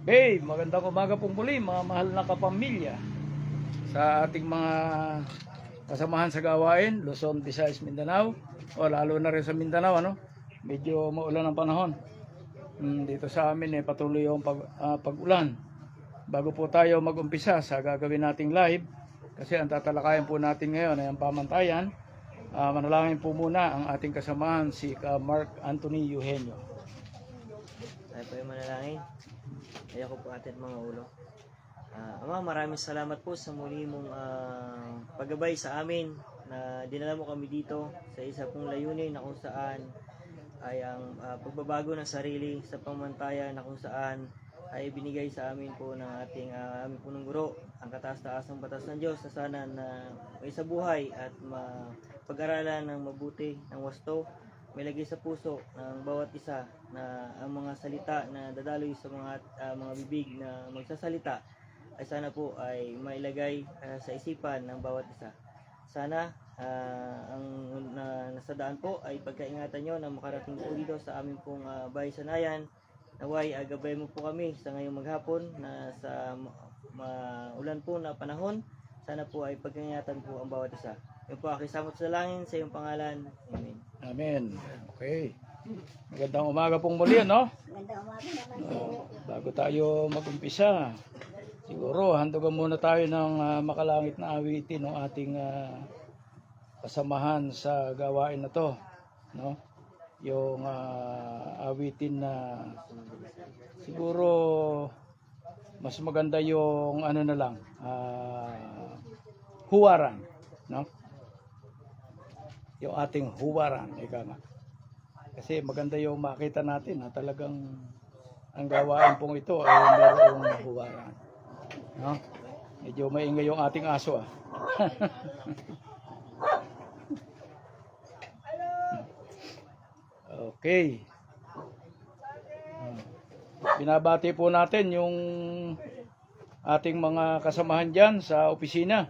Okay, magandang umaga pong muli mga mahal na kapamilya sa ating mga kasamahan sa gawain, Luzon, Visayas, Mindanao o lalo na rin sa Mindanao, ano? Medyo maulan ang panahon. Dito sa amin patuloy yung pag-ulan. Bago po tayo mag-umpisa sa gagawin nating live, kasi ang tatalakayan po natin ngayon ay ang pamantayan. Manalangin po muna ang ating kasamahan si Mark Anthony Eugenio. Tayo po yung manalangin. Ayoko po atin mga ulo. Ama, maraming salamat po sa muli mong paggabay sa amin na dinala mo kami dito sa isa pong layunin na kung saan ay ang pagbabago ng sarili sa pamantayan na kung saan ay binigay sa amin po ng ating aming punong guro ang kataas-taasang batas ng Diyos na sana na may sa buhay at pag-aralan ng mabuti ng wasto, may lagay sa puso ng bawat isa na ang mga salita na dadaloy sa mga bibig na magsasalita ay sana po ay mailagay sa isipan ng bawat isa. Sana ang nasa daan po ay pagkaingatan nyo na makarating po dito sa aming pong bahay-sanayan. Naway gabay mo po kami sa ngayong maghapon na sa ulan po na panahon. Sana po ay pagkaingatan po ang bawat isa. Yung po aking samot sa langin sa iyong pangalan. Amen. Amen. Okay. Magandang umaga pong muli, no? Magandang umaga naman po. Bago tayo mag-umpisa, siguro handugan muna tayo ng makalangit na awitin ng ating kasamahan sa gawain na to, no? Yung awitin na siguro mas maganda yung ano na lang, huwaran, no? Yung ating huwaran, ika nga. Kasi maganda yung makita natin na talagang ang gawain pong ito ay mayroong huwaran, no? Medyo maingay yung ating aso, Okay. Binabati po natin yung ating mga kasamahan dyan sa opisina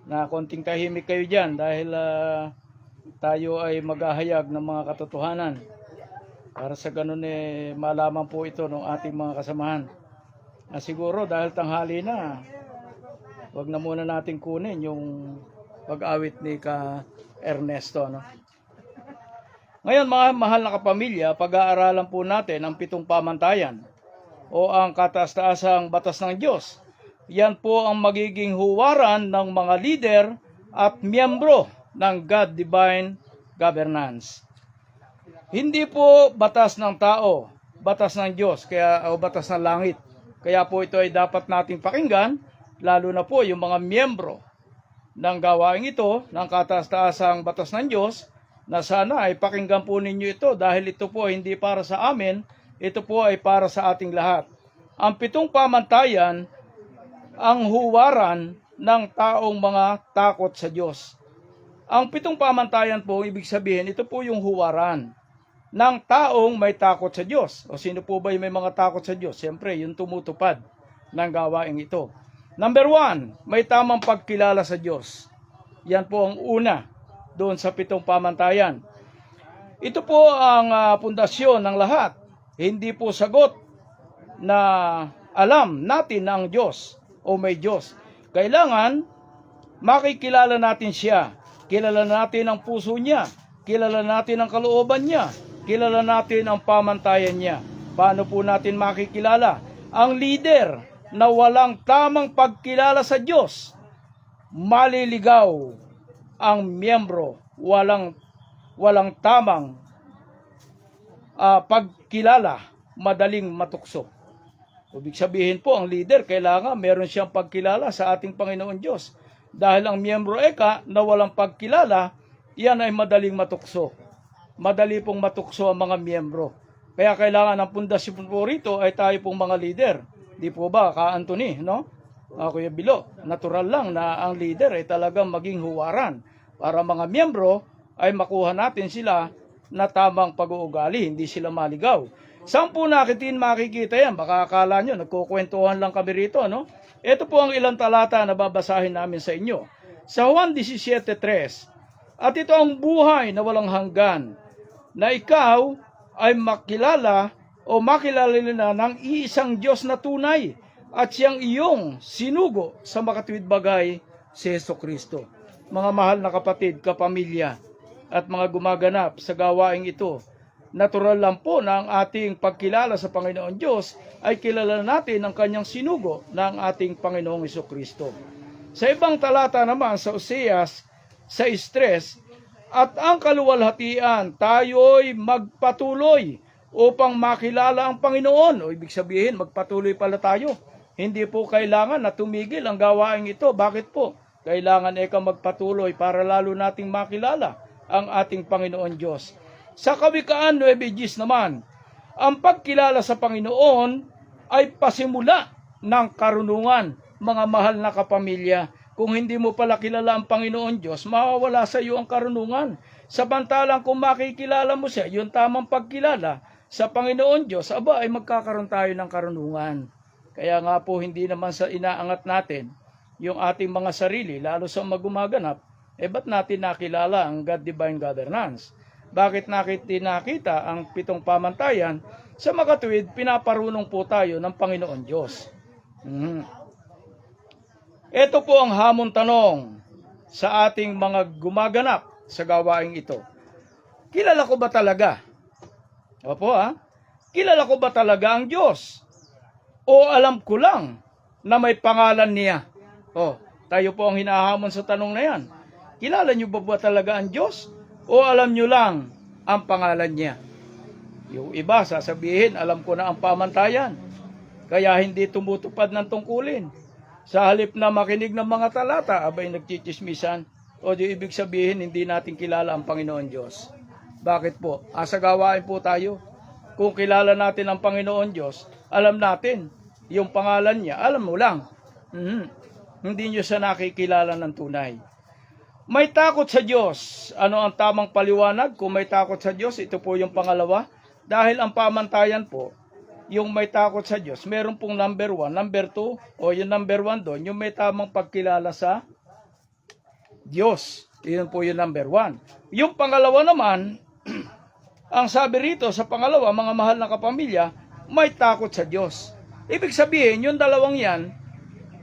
na konting tahimik kayo dyan dahil tayo ay maghahayag ng mga katotohanan para sa ganun malaman po ito ng ating mga kasamahan na siguro dahil tanghali na wag na muna natin kunin yung pag-awit ni Ka Ernesto, no? Ngayon mga mahal na kapamilya, pag-aaralan po natin ang 7 pamantayan o ang kataas-taasang batas ng Diyos. Yan po ang magiging huwaran ng mga leader at miyembro ng God Divine Governance. Hindi po batas ng tao, batas ng Diyos o batas ng langit. Kaya po ito ay dapat nating pakinggan, lalo na po yung mga miyembro ng gawain ito, ng kataas-taasang batas ng Diyos, na sana ay pakinggan po ninyo ito dahil ito po hindi para sa amin, ito po ay para sa ating lahat. Ang 7 pamantayan, ang huwaran ng taong mga takot sa Diyos. Ang 7 pamantayan po, ibig sabihin, ito po yung huwaran ng taong may takot sa Diyos. O sino po ba yung may mga takot sa Diyos? Siyempre, yung tumutupad ng gawain ito. Number 1, may tamang pagkilala sa Diyos. Yan po ang una doon sa 7 pamantayan. Ito po ang pundasyon ng lahat. Hindi po sagot na alam natin na ang Diyos o may Diyos. Kailangan makikilala natin siya. Kilala natin ang puso niya. Kilala natin ang kalooban niya. Kilala natin ang pamantayan niya. Paano po natin makikilala? Ang leader na walang tamang pagkilala sa Diyos, maliligaw ang miyembro, walang tamang pagkilala, madaling matukso. Ibig sabihin po, ang leader, kailangan meron siyang pagkilala sa ating Panginoon Diyos. Dahil ang miyembro na walang pagkilala, yan ay madaling matukso. Madali pong matukso ang mga miyembro. Kaya kailangan ang pundasyon po rito ay tayo pong mga leader. Di po ba, Ka Anthony, no? Kuya Bilo, natural lang na ang leader ay talagang maging huwaran para mga miyembro ay makuha natin sila na tamang pag-uugali, hindi sila maligaw. Saan po makikita yan? Baka akala nyo, nagkukwentuhan lang kami rito, no? Ito po ang ilang talata na babasahin namin sa inyo. Sa Juan 17:3, at ito ang buhay na walang hanggan, na ikaw ay makilala o makilala nila ng iisang Diyos na tunay at siyang iyong sinugo sa makatuwid bagay si Jesucristo. Mga mahal na kapatid, kapamilya, at mga gumaganap sa gawaing ito, natural lang po na ang ating pagkilala sa Panginoon Diyos ay kilala natin ang kanyang sinugo ng ating Panginoong Jesucristo. Sa ibang talata naman sa Oseas, sa stress, at ang kaluwalhatian, tayo'y magpatuloy upang makilala ang Panginoon. O ibig sabihin, magpatuloy pala tayo. Hindi po kailangan na tumigil ang gawaing ito. Bakit po? Kailangan magpatuloy para lalo nating makilala ang ating Panginoon Diyos. Sa Kawikaan 9:10 naman, ang pagkilala sa Panginoon ay pasimula ng karunungan, mga mahal na kapamilya. Kung hindi mo pala kilala ang Panginoon Diyos, mawawala sa iyo ang karunungan. Samantalang kung makikilala mo siya, yung tamang pagkilala sa Panginoon Diyos, ay magkakaroon tayo ng karunungan. Kaya nga po, hindi naman sa inaangat natin yung ating mga sarili, lalo sa magumaganap, ba't natin nakilala ang God Divine Governance? Bakit nakita ang 7 pamantayan? Sa makatuwid, pinaparunong po tayo ng Panginoon Diyos. Ito po ang hamon tanong sa ating mga gumaganap sa gawaing ito. Kilala ko ba talaga? Opo Kilala ko ba talaga ang Diyos? O alam ko lang na may pangalan niya? Tayo po ang hinahamon sa tanong na yan. Kilala niyo ba talaga ang Diyos? O alam niyo lang ang pangalan niya? Yung iba sasabihin, alam ko na ang pamantayan, kaya hindi tumutupad ng tungkulin. Sa halip na makinig ng mga talata, nagchichismisan. O di ibig sabihin, hindi natin kilala ang Panginoon Diyos. Bakit po? Asa gawain po tayo. Kung kilala natin ang Panginoon Diyos, alam natin yung pangalan niya, alam mo lang. Hindi niyo siya nakikilala ng tunay. May takot sa Diyos. Ano ang tamang paliwanag? Kung may takot sa Diyos, ito po yung pangalawa. Dahil ang pamantayan po, yung may takot sa Diyos, meron pong number 1, number 2, o yung number 1 doon, yung may tamang pagkilala sa Diyos. Yun po yung number 1. Yung pangalawa naman, ang sabi rito sa pangalawa, mga mahal na kapamilya, may takot sa Diyos. Ibig sabihin, yung dalawang yan,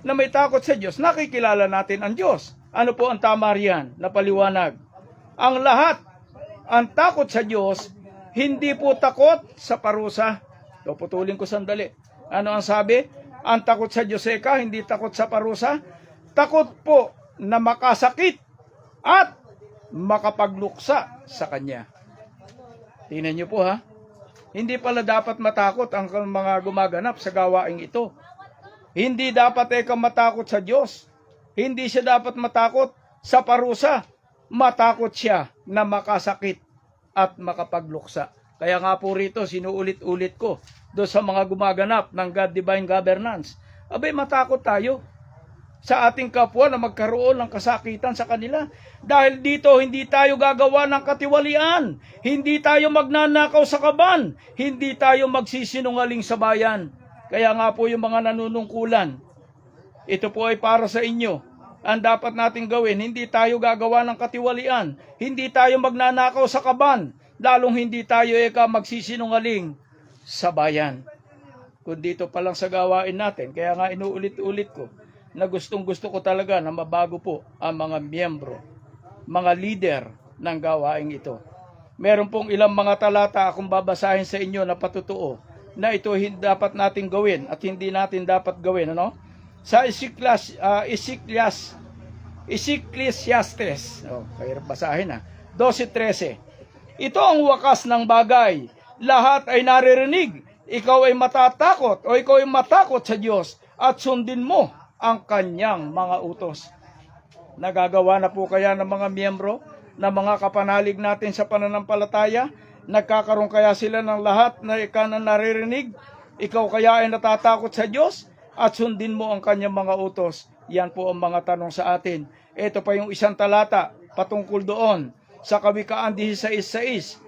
na may takot sa Diyos, nakikilala natin ang Diyos. Ano po ang tama riyan na paliwanag? Ang lahat, ang takot sa Diyos, hindi po takot sa parusa. Putulin ko sandali. Ano ang sabi? Ang takot sa Diyos hindi takot sa parusa. Takot po na makasakit at makapagluksa sa Kanya. Tingnan niyo po Hindi pala dapat matakot ang mga gumaganap sa gawaing ito. Hindi dapat matakot sa Diyos. Hindi siya dapat matakot sa parusa. Matakot siya na makasakit at makapagluksa. Kaya nga po rito, sinuulit-ulit ko doon sa mga gumaganap ng God Divine Governance. Matakot tayo sa ating kapwa na magkaroon ng kasakitan sa kanila. Dahil dito, hindi tayo gagawa ng katiwalian. Hindi tayo magnanakaw sa kaban. Hindi tayo magsisinungaling sa bayan. Kaya nga po yung mga nanunungkulan, ito po ay para sa inyo. Ang dapat natin gawin, hindi tayo gagawa ng katiwalian. Hindi tayo magnanakaw sa kaban. Lalong hindi tayo magsisinungaling sa bayan. Kung dito pa lang sa gawain natin, kaya nga inuulit-ulit ko, na gustong-gusto ko talaga na mabago po ang mga miyembro, mga leader ng gawaing ito. Meron pong ilang mga talata akong babasahin sa inyo na patutuo na ito dapat natin gawin at hindi natin dapat gawin. Sa Ecclesiastes, kahirap basahin 12:13. Ito ang wakas ng bagay. Lahat ay naririnig. Ikaw ay matatakot o ikaw ay matakot sa Diyos at sundin mo ang Kanyang mga utos. Nagagawa na po kaya ng mga miyembro na mga kapanalig natin sa pananampalataya? Nagkakaroon kaya sila ng lahat na ikanan naririnig? Ikaw kaya ay natatakot sa Diyos at sundin mo ang Kanyang mga utos? Yan po ang mga tanong sa atin. Ito pa yung isang talata patungkol doon sa Kawikaan 16:6.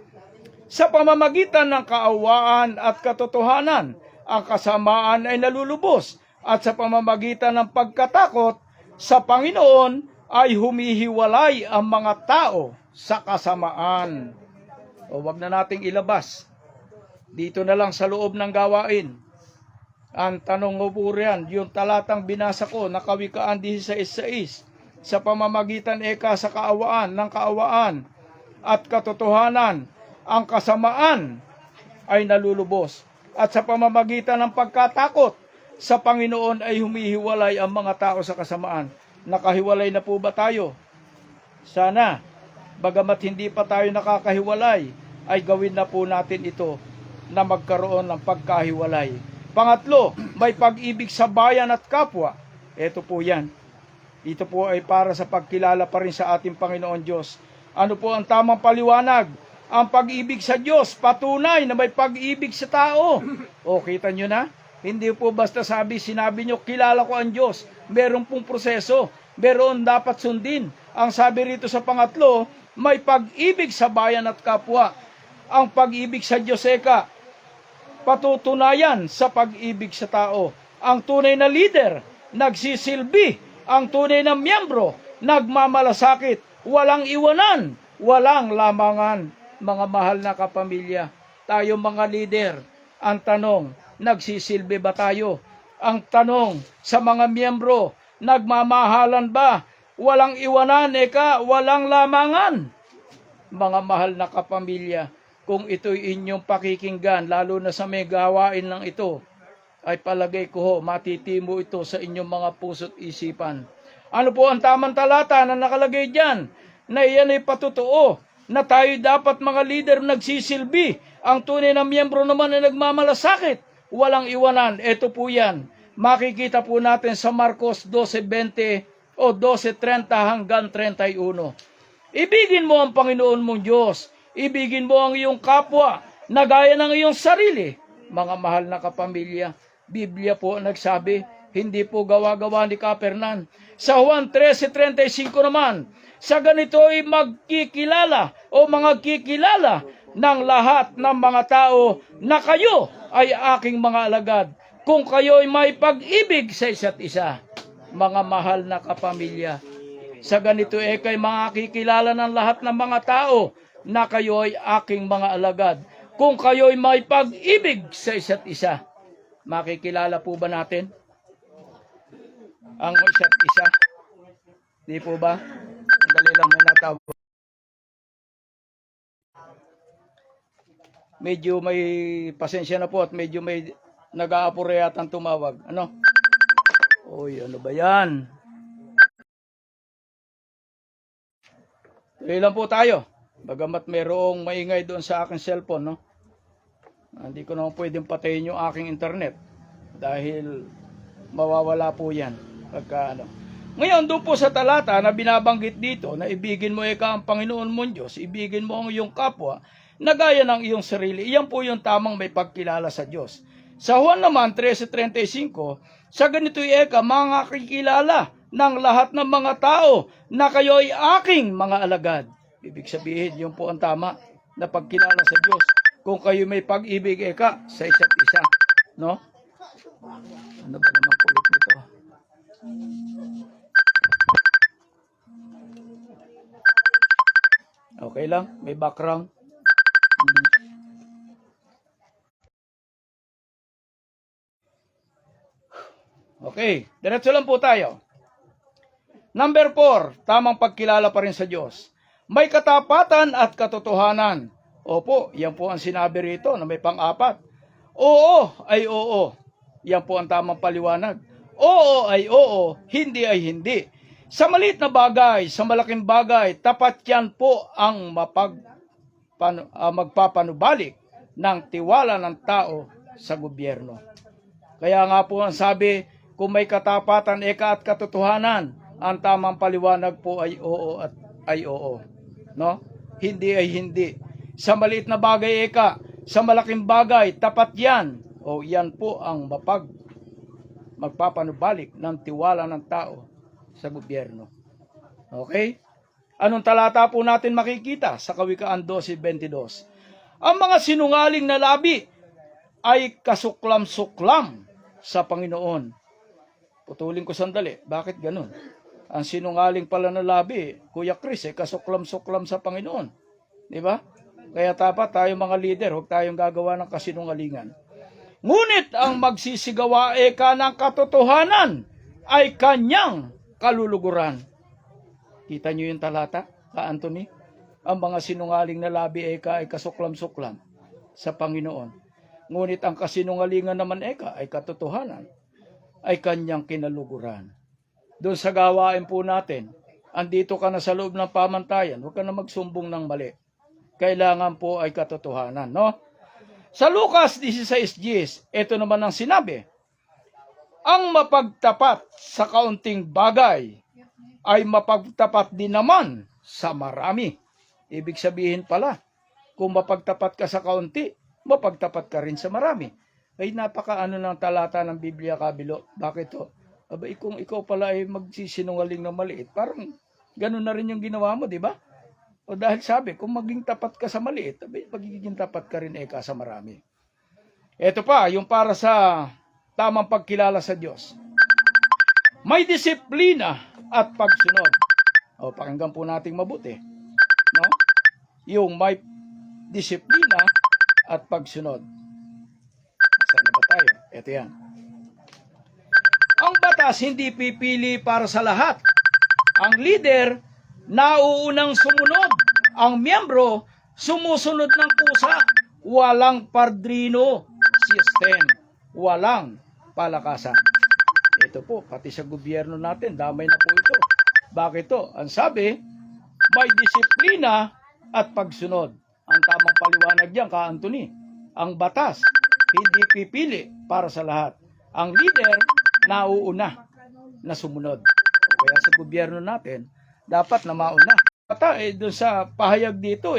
Sa pamamagitan ng kaawaan at katotohanan, ang kasamaan ay nalulubos, at sa pamamagitan ng pagkatakot sa Panginoon ay humihiwalay ang mga tao sa kasamaan. Wag na nating ilabas Dito na lang sa loob ng gawain. Ang tanong ko po riyan, yung talatang binasa ko na Kawikaan 16:6, sa pamamagitan sa kaawaan ng kaawaan at katotohanan, ang kasamaan ay nalulubos. At sa pamamagitan ng pagkatakot sa Panginoon ay humihiwalay ang mga tao sa kasamaan. Nakahiwalay na po ba tayo? Sana, bagamat hindi pa tayo nakakahiwalay, ay gawin na po natin ito na magkaroon ng pagkahiwalay. Pangatlo, may pag-ibig sa bayan at kapwa. Ito po yan. Ito po ay para sa pagkilala pa rin sa ating Panginoon Diyos. Ano po ang tamang paliwanag? Ang pag-ibig sa Diyos, patunay na may pag-ibig sa tao. O, kita nyo na? Hindi po basta sinabi nyo, kilala ko ang Diyos. Meron pong proseso. Meron dapat sundin. Ang sabi rito sa pangatlo, may pag-ibig sa bayan at kapwa. Ang pag-ibig sa Diyos, patutunayan sa pag-ibig sa tao. Ang tunay na leader, nagsisilbi. Ang tunay na miyembro, nagmamalasakit. Walang iwanan, walang lamangan. Mga mahal na kapamilya, tayo mga leader, ang tanong, nagsisilbi ba tayo? Ang tanong sa mga miyembro, nagmamahalan ba? Walang iwanan, walang lamangan. Mga mahal na kapamilya, kung ito'y inyong pakikinggan, lalo na sa may gawain lang ito, ay palagay ko matitimo ito sa inyong mga puso't isipan. Ano po ang tamang talata na nakalagay dyan? Na iyan ay patutuo, na tayo dapat mga leader nagsisilbi. Ang tunay na miyembro naman ay nagmamalasakit. Walang iwanan. Ito po yan. Makikita po natin sa Marcos 12:20 o 12:30 hanggang 31. Ibigin mo ang Panginoon mong Diyos. Ibigin mo ang iyong kapwa na gaya ng iyong sarili. Mga mahal na kapamilya, Biblia po nagsabi, hindi po gawa-gawa ni Kapernan. Sa Juan 13:35 naman, sa ganito ay magkikilala o mga kikilala ng lahat ng mga tao na kayo ay aking mga alagad kung kayo ay may pag-ibig sa isa't isa. Mga mahal na kapamilya, sa ganito kay makikilala ng lahat ng mga tao na kayo ay aking mga alagad kung kayo ay may pag-ibig sa isa't isa. Makikilala po ba natin ang isa't isa? Di po ba? Dali lang, may natawag. Medyo may pasensya na po at medyo may nag-aapure yatang tumawag. Ano? Uy, ano ba yan? Tuloy lang po tayo. Bagamat mayroong maingay doon sa aking cellphone, no? Hindi ko naman pwedeng patayin yung aking internet dahil mawawala po yan pagka ano. Ngayon, doon po sa talata na binabanggit dito na ibigin mo ang Panginoon mong Diyos, ibigin mo ang iyong kapwa, na gaya ng iyong sarili. Iyan po yung tamang may pagkilala sa Diyos. Sa Juan naman 13:35, sa ganito mga kakilala ng lahat ng mga tao na kayo ay aking mga alagad. Ibig sabihin, yun po ang tama na pagkilala sa Diyos. Kung kayo may pag-ibig sa isa't isa. No? Ano ba naman kulit nito? Okay lang, may background. Okay, diretso lang po tayo. Number 4, tamang pagkilala pa rin sa Diyos. May katapatan at katotohanan. Opo, yan po ang sinabi rito na may pang-apat. Oo ay oo. Yan po ang tamang paliwanag. Oo ay oo, hindi ay hindi. Sa maliit na bagay, sa malaking bagay, tapat yan po ang magpapanubalik ng tiwala ng tao sa gobyerno. Kaya nga po ang sabi, kung may katapatan, at katotohanan, ang tamang paliwanag po ay oo at ay oo. No? Hindi ay hindi. Sa maliit na bagay, sa malaking bagay, tapat yan. O yan po ang magpapanubalik ng tiwala ng tao sa gobyerno. Okay? Anong talata po natin makikita sa Kawikaan 12:22? Ang mga sinungaling na labi ay kasuklam-suklam sa Panginoon. Putulin ko sandali. Bakit ganun? Ang sinungaling pala na labi, Kuya Chris, kasuklam-suklam sa Panginoon. Di ba? Kaya dapat tayo mga leader, huwag tayong gagawa ng kasinungalingan. Ngunit ang magsisigawa eka ng katotohanan ay kanyang kaluluguran. Kita niyo yung talata, Ka Anthony? Ang mga sinungaling na labi eka ay kasuklam-suklam sa Panginoon. Ngunit ang kasinungalingan naman eka ay katotohanan, ay kanyang kinaluguran. Doon sa gawain po natin, andito ka na sa loob ng pamantayan, huwag ka na magsumbong ng mali. Kailangan po ay katotohanan, no? Sa Lucas 16:10, ito naman ang sinabi, ang mapagtapat sa kaunting bagay ay mapagtapat din naman sa marami. Ibig sabihin pala, kung mapagtapat ka sa kaunti, mapagtapat ka rin sa marami. Ay napakaano ng talata ng Biblia, kabilo. Bakit to? Abay, kung ikaw pala ay magsisinungaling ng maliit, parang ganun na rin yung ginawa mo, di ba? O dahil sabi, kung maging tapat ka sa maliit, abay, magiging tapat ka rin eka sa marami. Ito pa, yung para sa tamang pagkilala sa Diyos. May disiplina at pagsunod. O, pakinggan po nating mabuti. No? Yung may disiplina at pagsunod. Saan na ba tayo? Ito yan. Ang batas hindi pipili para sa lahat. Ang leader, nauunang sumunod. Ang miyembro, sumusunod ng kusa. Walang padrino system. Walang palakasan. Ito po, pati sa gobyerno natin, damay na po ito. Bakit to? Ang sabi, may disiplina at pagsunod. Ang tamang paliwanag diyan, Ka Anthony. Ang batas, hindi pipili para sa lahat. Ang leader, nauuna na sumunod. Kaya sa gobyerno natin, dapat na mauna. Doon sa pahayag dito,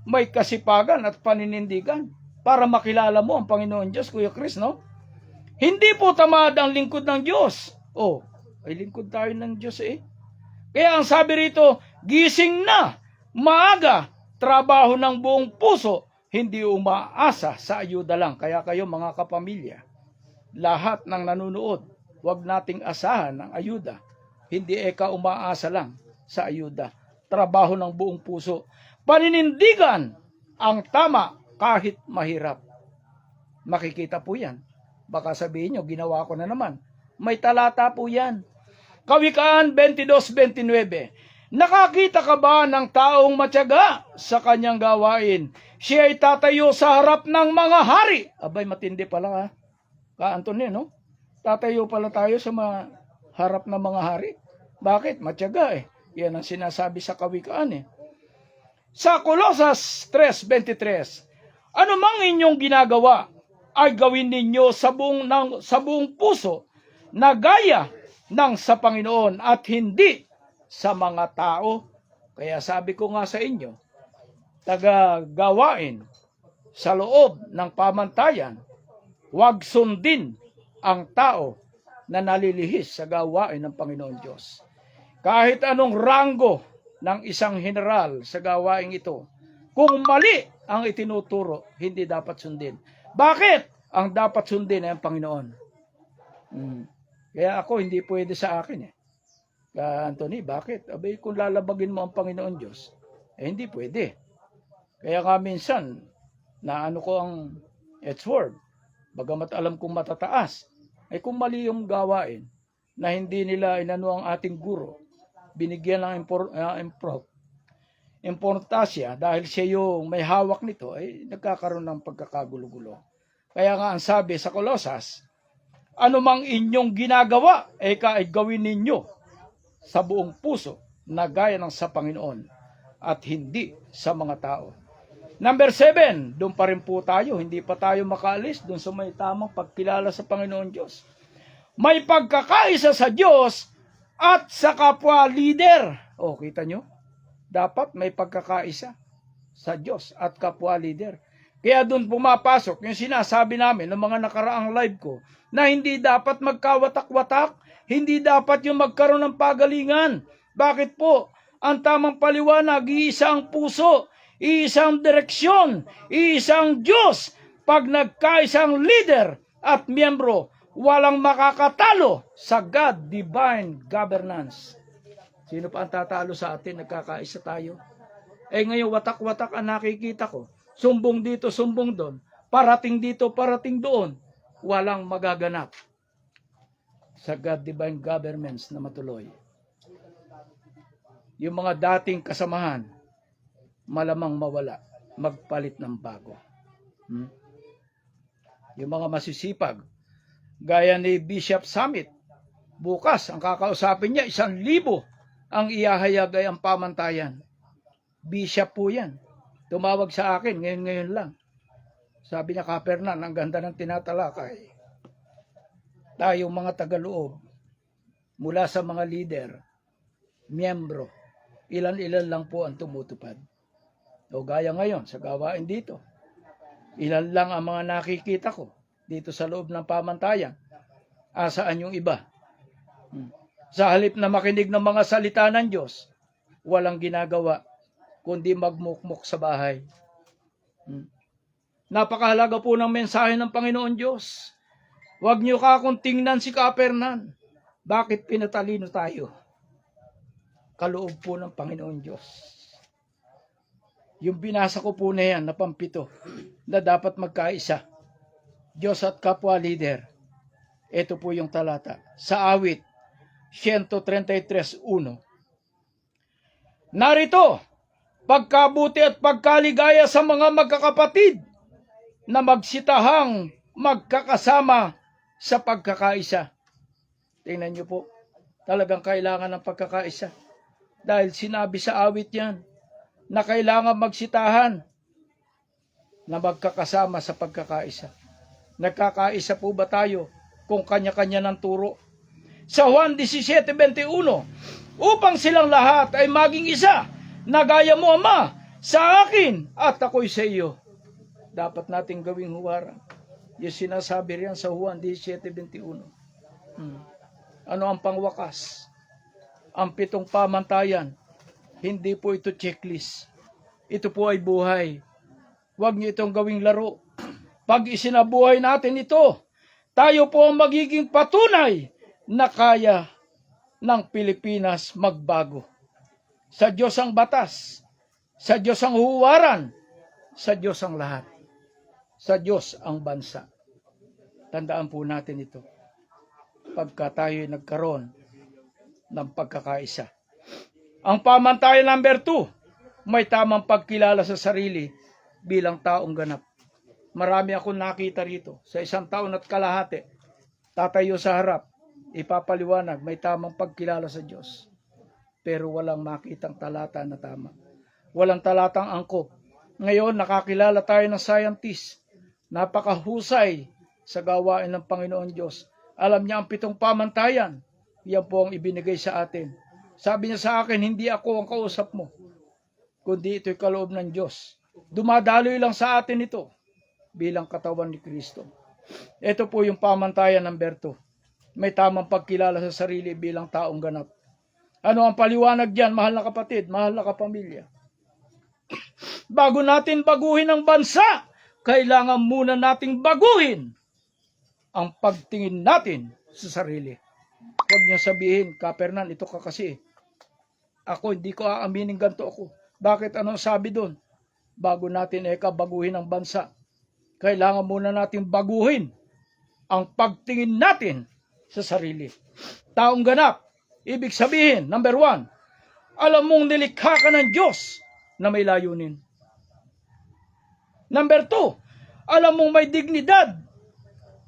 may kasipagan at paninindigan para makilala mo ang Panginoon Diyos, Kuya Chris, no? Hindi po tamad ang lingkod ng Diyos. Ay lingkod tayo ng Diyos Kaya ang sabi rito, gising na, maaga, trabaho ng buong puso, hindi umaasa sa ayuda lang. Kaya kayo mga kapamilya, lahat ng nanunood, huwag nating asahan ng ayuda. Hindi eka umaasa lang sa ayuda. Trabaho ng buong puso. Paninindigan ang tama kahit mahirap. Makikita po yan. Baka sabihin nyo, ginawa ko na naman. May talata po yan. Kawikaan 22:29. Nakakita ka ba ng taong matyaga sa kanyang gawain? Siya ay tatayo sa harap ng mga hari. Abay, matindi pala Ka Anthony, no? Tatayo pala tayo sa harap ng mga hari. Bakit? Matyaga Yan ang sinasabi sa kawikaan Sa Colosas 3:23, ano mang inyong ginagawa, ay gawin ninyo sa buong puso na gaya ng sa Panginoon at hindi sa mga tao. Kaya sabi ko nga sa inyo, taga-gawain sa loob ng pamantayan, huwag sundin ang tao na nalilihis sa gawain ng Panginoon Diyos. Kahit anong ranggo ng isang general sa gawain ito, kung mali ang itinuturo, hindi dapat sundin. Bakit? Ang dapat sundin ay ang Panginoon. Kaya ako, hindi pwede sa akin Anthony, bakit? Abay, kung lalabagin mo ang Panginoon Diyos, hindi pwede. Kaya nga minsan, naano ko ang Edward, bagamat alam kong matataas, ay kung mali yung gawain, na hindi nila inano ang ating guro, binigyan ng importansya dahil siya yung may hawak nito, ay nagkakaroon ng pagkakagulo-gulo. Kaya nga ang sabi sa Colosas, ano mang inyong ginagawa, ay gawin ninyo sa buong puso na gaya ng sa Panginoon at hindi sa mga tao. Number 7, doon pa rin po tayo, hindi pa tayo makaalis doon sa may tamang pagkilala sa Panginoon Diyos. May pagkakaisa sa Diyos at sa kapwa leader. Kita nyo? Dapat may pagkakaisa sa Diyos at kapwa leader. Kaya doon pumapasok yung sinasabi namin ng mga nakaraang live ko na hindi dapat magkawatak-watak, hindi dapat yung magkaroon ng pagalingan. Bakit po? Ang tamang paliwanag, iisang puso, iisang direksyon, iisang Diyos. Pag nagkaisang leader at miyembro, walang makakatalo sa God divine governance. Sino pa ang tatalo sa atin? Nagkakaisa tayo. Eh ngayon, watak-watak ang nakikita ko. Sumbong dito, sumbong doon. Parating dito, parating doon. Walang magaganap sa God Divine Governments na matuloy. Yung mga dating kasamahan, malamang mawala, magpalit ng bago. Yung mga masisipag, gaya ni Bishop Summit, bukas ang kakausapin niya, 1,000 ang iahayag ay ang pamantayan. Bishop po yan. Tumawag sa akin, ngayon lang. Sabi niya, Kapernan, ang ganda ng tinatalakay. Tayong mga tagaloob, mula sa mga leader, miyembro, ilan-ilan lang po ang tumutupad. O gaya ngayon, sa gawain dito, ilan lang ang mga nakikita ko dito sa loob ng pamantayan. Asaan yung iba? Sa halip na makinig ng mga salita ng Diyos, walang ginagawa, kundi magmukmok sa bahay. Napakahalaga po ng mensahe ng Panginoon Diyos. Huwag niyo kakong tingnan si Kapernan. Bakit pinatalino tayo? Kaloob po ng Panginoon Diyos. Yung binasa ko po na yan, na pampito, na dapat magkaisa. Diyos at kapwa leader. Ito po yung talata. Sa awit, 133:1. Narito, pagkabuti at pagkaligaya sa mga magkakapatid na magsitahang magkakasama sa pagkakaisa. Tingnan niyo po, talagang kailangan ng pagkakaisa. Dahil sinabi sa awit yan, na kailangan magsitahan na magkakasama sa pagkakaisa. Nagkakaisa po ba tayo kung kanya-kanya ng turo? Sa Juan 17:21, upang silang lahat ay maging isa, na gaya mo, Ama, sa akin at ako'y sa iyo. Dapat nating gawing huwaran. Yung sinasabi riyan sa Juan 17:21. Ano ang pangwakas? Ang 7 pamantayan. Hindi po ito checklist. Ito po ay buhay. Huwag niyo itong gawing laro. Pag isinabuhay natin ito, tayo po ang magiging patunay na kaya ng Pilipinas magbago. Sa Diyos ang batas. Sa Diyos ang huwaran. Sa Diyos ang lahat. Sa Diyos ang bansa. Tandaan po natin ito. Pagka tayo nagkaroon ng pagkakaisa. Ang pamantayan number 2, may tamang pagkilala sa sarili bilang taong ganap. Marami akong nakita rito. Sa 1 taon at kalahati, tatayo sa harap, ipapaliwanag, may tamang pagkilala sa Diyos. Pero walang makitang talata na tama. Walang talatang angkop. Ngayon, nakakilala tayo ng scientist. Napakahusay sa gawain ng Panginoon Diyos. Alam niya ang 7 pamantayan. Yan po ang ibinigay sa atin. Sabi niya sa akin, hindi ako ang kausap mo, kundi ito'y kaloob ng Diyos. Dumadaloy lang sa atin ito bilang katawan ni Kristo. Ito po yung pamantayan number 2. May tamang pagkilala sa sarili bilang taong ganap. Ano ang paliwanag diyan, mahal na kapatid, mahal na kapamilya? Bago natin baguhin ang bansa, kailangan muna nating baguhin ang pagtingin natin sa sarili. Huwag niyo sabihin, Kapernan, ito ka kasi. Ako, hindi ko aaminin ganito ako. Bakit? Anong sabi doon? Bago natin baguhin ang bansa, kailangan muna natin baguhin ang pagtingin natin sa sarili. Taong ganap, ibig sabihin, number 1, alam mong nilikha ka ng Diyos na may layunin. Number 2, alam mong may dignidad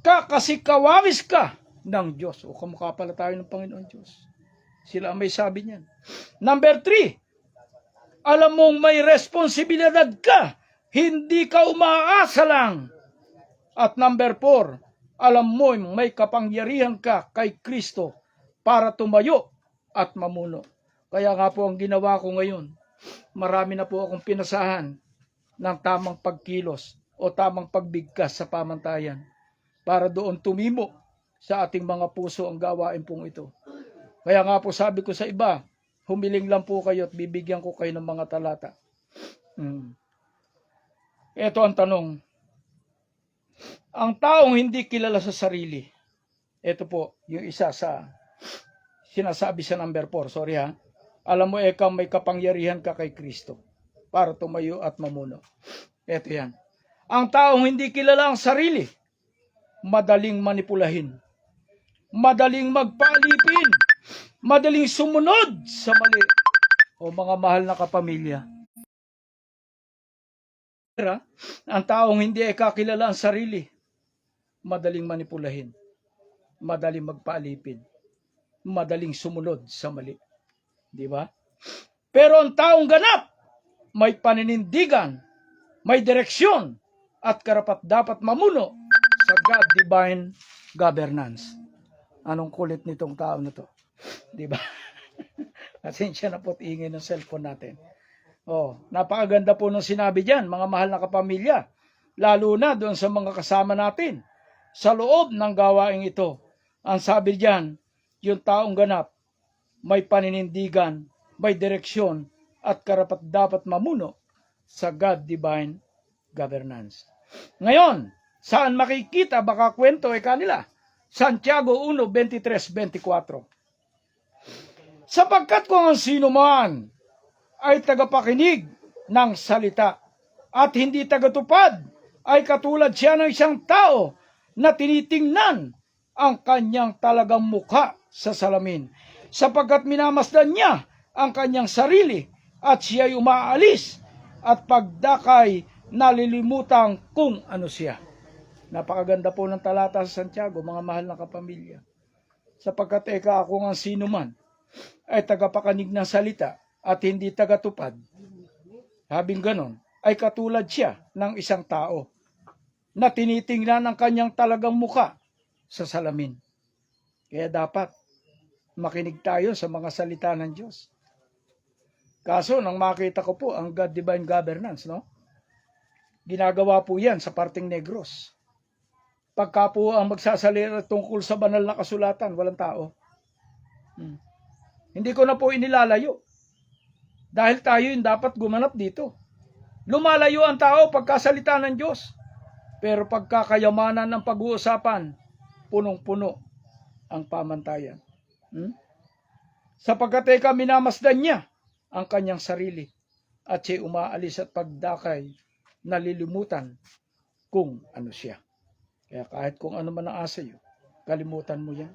ka kasi kawawis ka ng Diyos. O kamukha pala tayo ng Panginoon Diyos. Sila ang may sabi niyan. Number 3, alam mong may responsibilidad ka. Hindi ka umaasa lang. At number 4, alam mo may kapangyarihan ka kay Kristo para tumayo at mamuno. Kaya nga po ang ginawa ko ngayon, marami na po akong pinasahan ng tamang pagkilos o tamang pagbigkas sa pamantayan para doon tumimo sa ating mga puso ang gawain pong ito. Kaya nga po sabi ko sa iba, humiling lang po kayo at bibigyan ko kayo ng mga talata. Ito ang tanong. Ang taong hindi kilala sa sarili, ito po, yung isa sa sinasabi sa number 4, sorry ha. Alam mo, ikaw may kapangyarihan ka kay Kristo para tumayo at mamuno. Ito yan. Ang taong hindi kilala ang sarili, madaling manipulahin, madaling magpaalipin, madaling sumunod sa mali. O mga mahal na kapamilya, ang taong hindi ay kakilala ang sarili, madaling manipulahin, madaling magpaalipin, madaling sumunod sa mali. Di ba? Pero ang taong ganap, may paninindigan, may direksyon, at karapat-dapat mamuno sa God-divine governance. Anong kulit nitong tao na to? Di ba? Pasensya na po't ingay ng cellphone natin. Napakaganda po nung sinabi diyan, mga mahal na kapamilya. Lalo na doon sa mga kasama natin sa loob ng gawaing ito. Ang sabi diyan, yung taong ganap, may paninindigan, may direksyon, at karapat-dapat mamuno sa God-divine governance. Ngayon, saan makikita baka kwento ay kanila? Santiago 1:23-24. Sapagkat kung ang sino man ay tagapakinig ng salita at hindi tagatupad, ay katulad siya ng isang tao na tinitingnan ang kanyang talagang mukha sa salamin, sapagkat minamasdan niya ang kanyang sarili at siya'y umaalis at pagdakay nalilimutan kung ano siya. Napakaganda po ng talata sa Santiago, mga mahal na kapamilya. Sapagkat kung ang sino man ay tagapakinig ng salita at hindi tagatupad, sabing ganon, ay katulad siya ng isang tao na tinitingnan ang kanyang talagang muka sa salamin. Kaya dapat makinig tayo sa mga salita ng Diyos. Kaso, nang makita ko po ang God-divine governance, ginagawa po yan sa parting Negros. Pagka po ang magsasalita tungkol sa banal na kasulatan, walang tao. Hindi ko na po inilalayo. Dahil tayo yung dapat gumanap dito. Lumalayo ang tao pagkasalita ng Diyos. Pero pagkakayamanan ng pag-uusapan, punong-puno ang pamantayan. Sapagkat minamasdan niya ang kanyang sarili at siya umaalis at pagdakay, nalilimutan kung ano siya. Kaya kahit kung ano man ang asa iyo, kalimutan mo yan.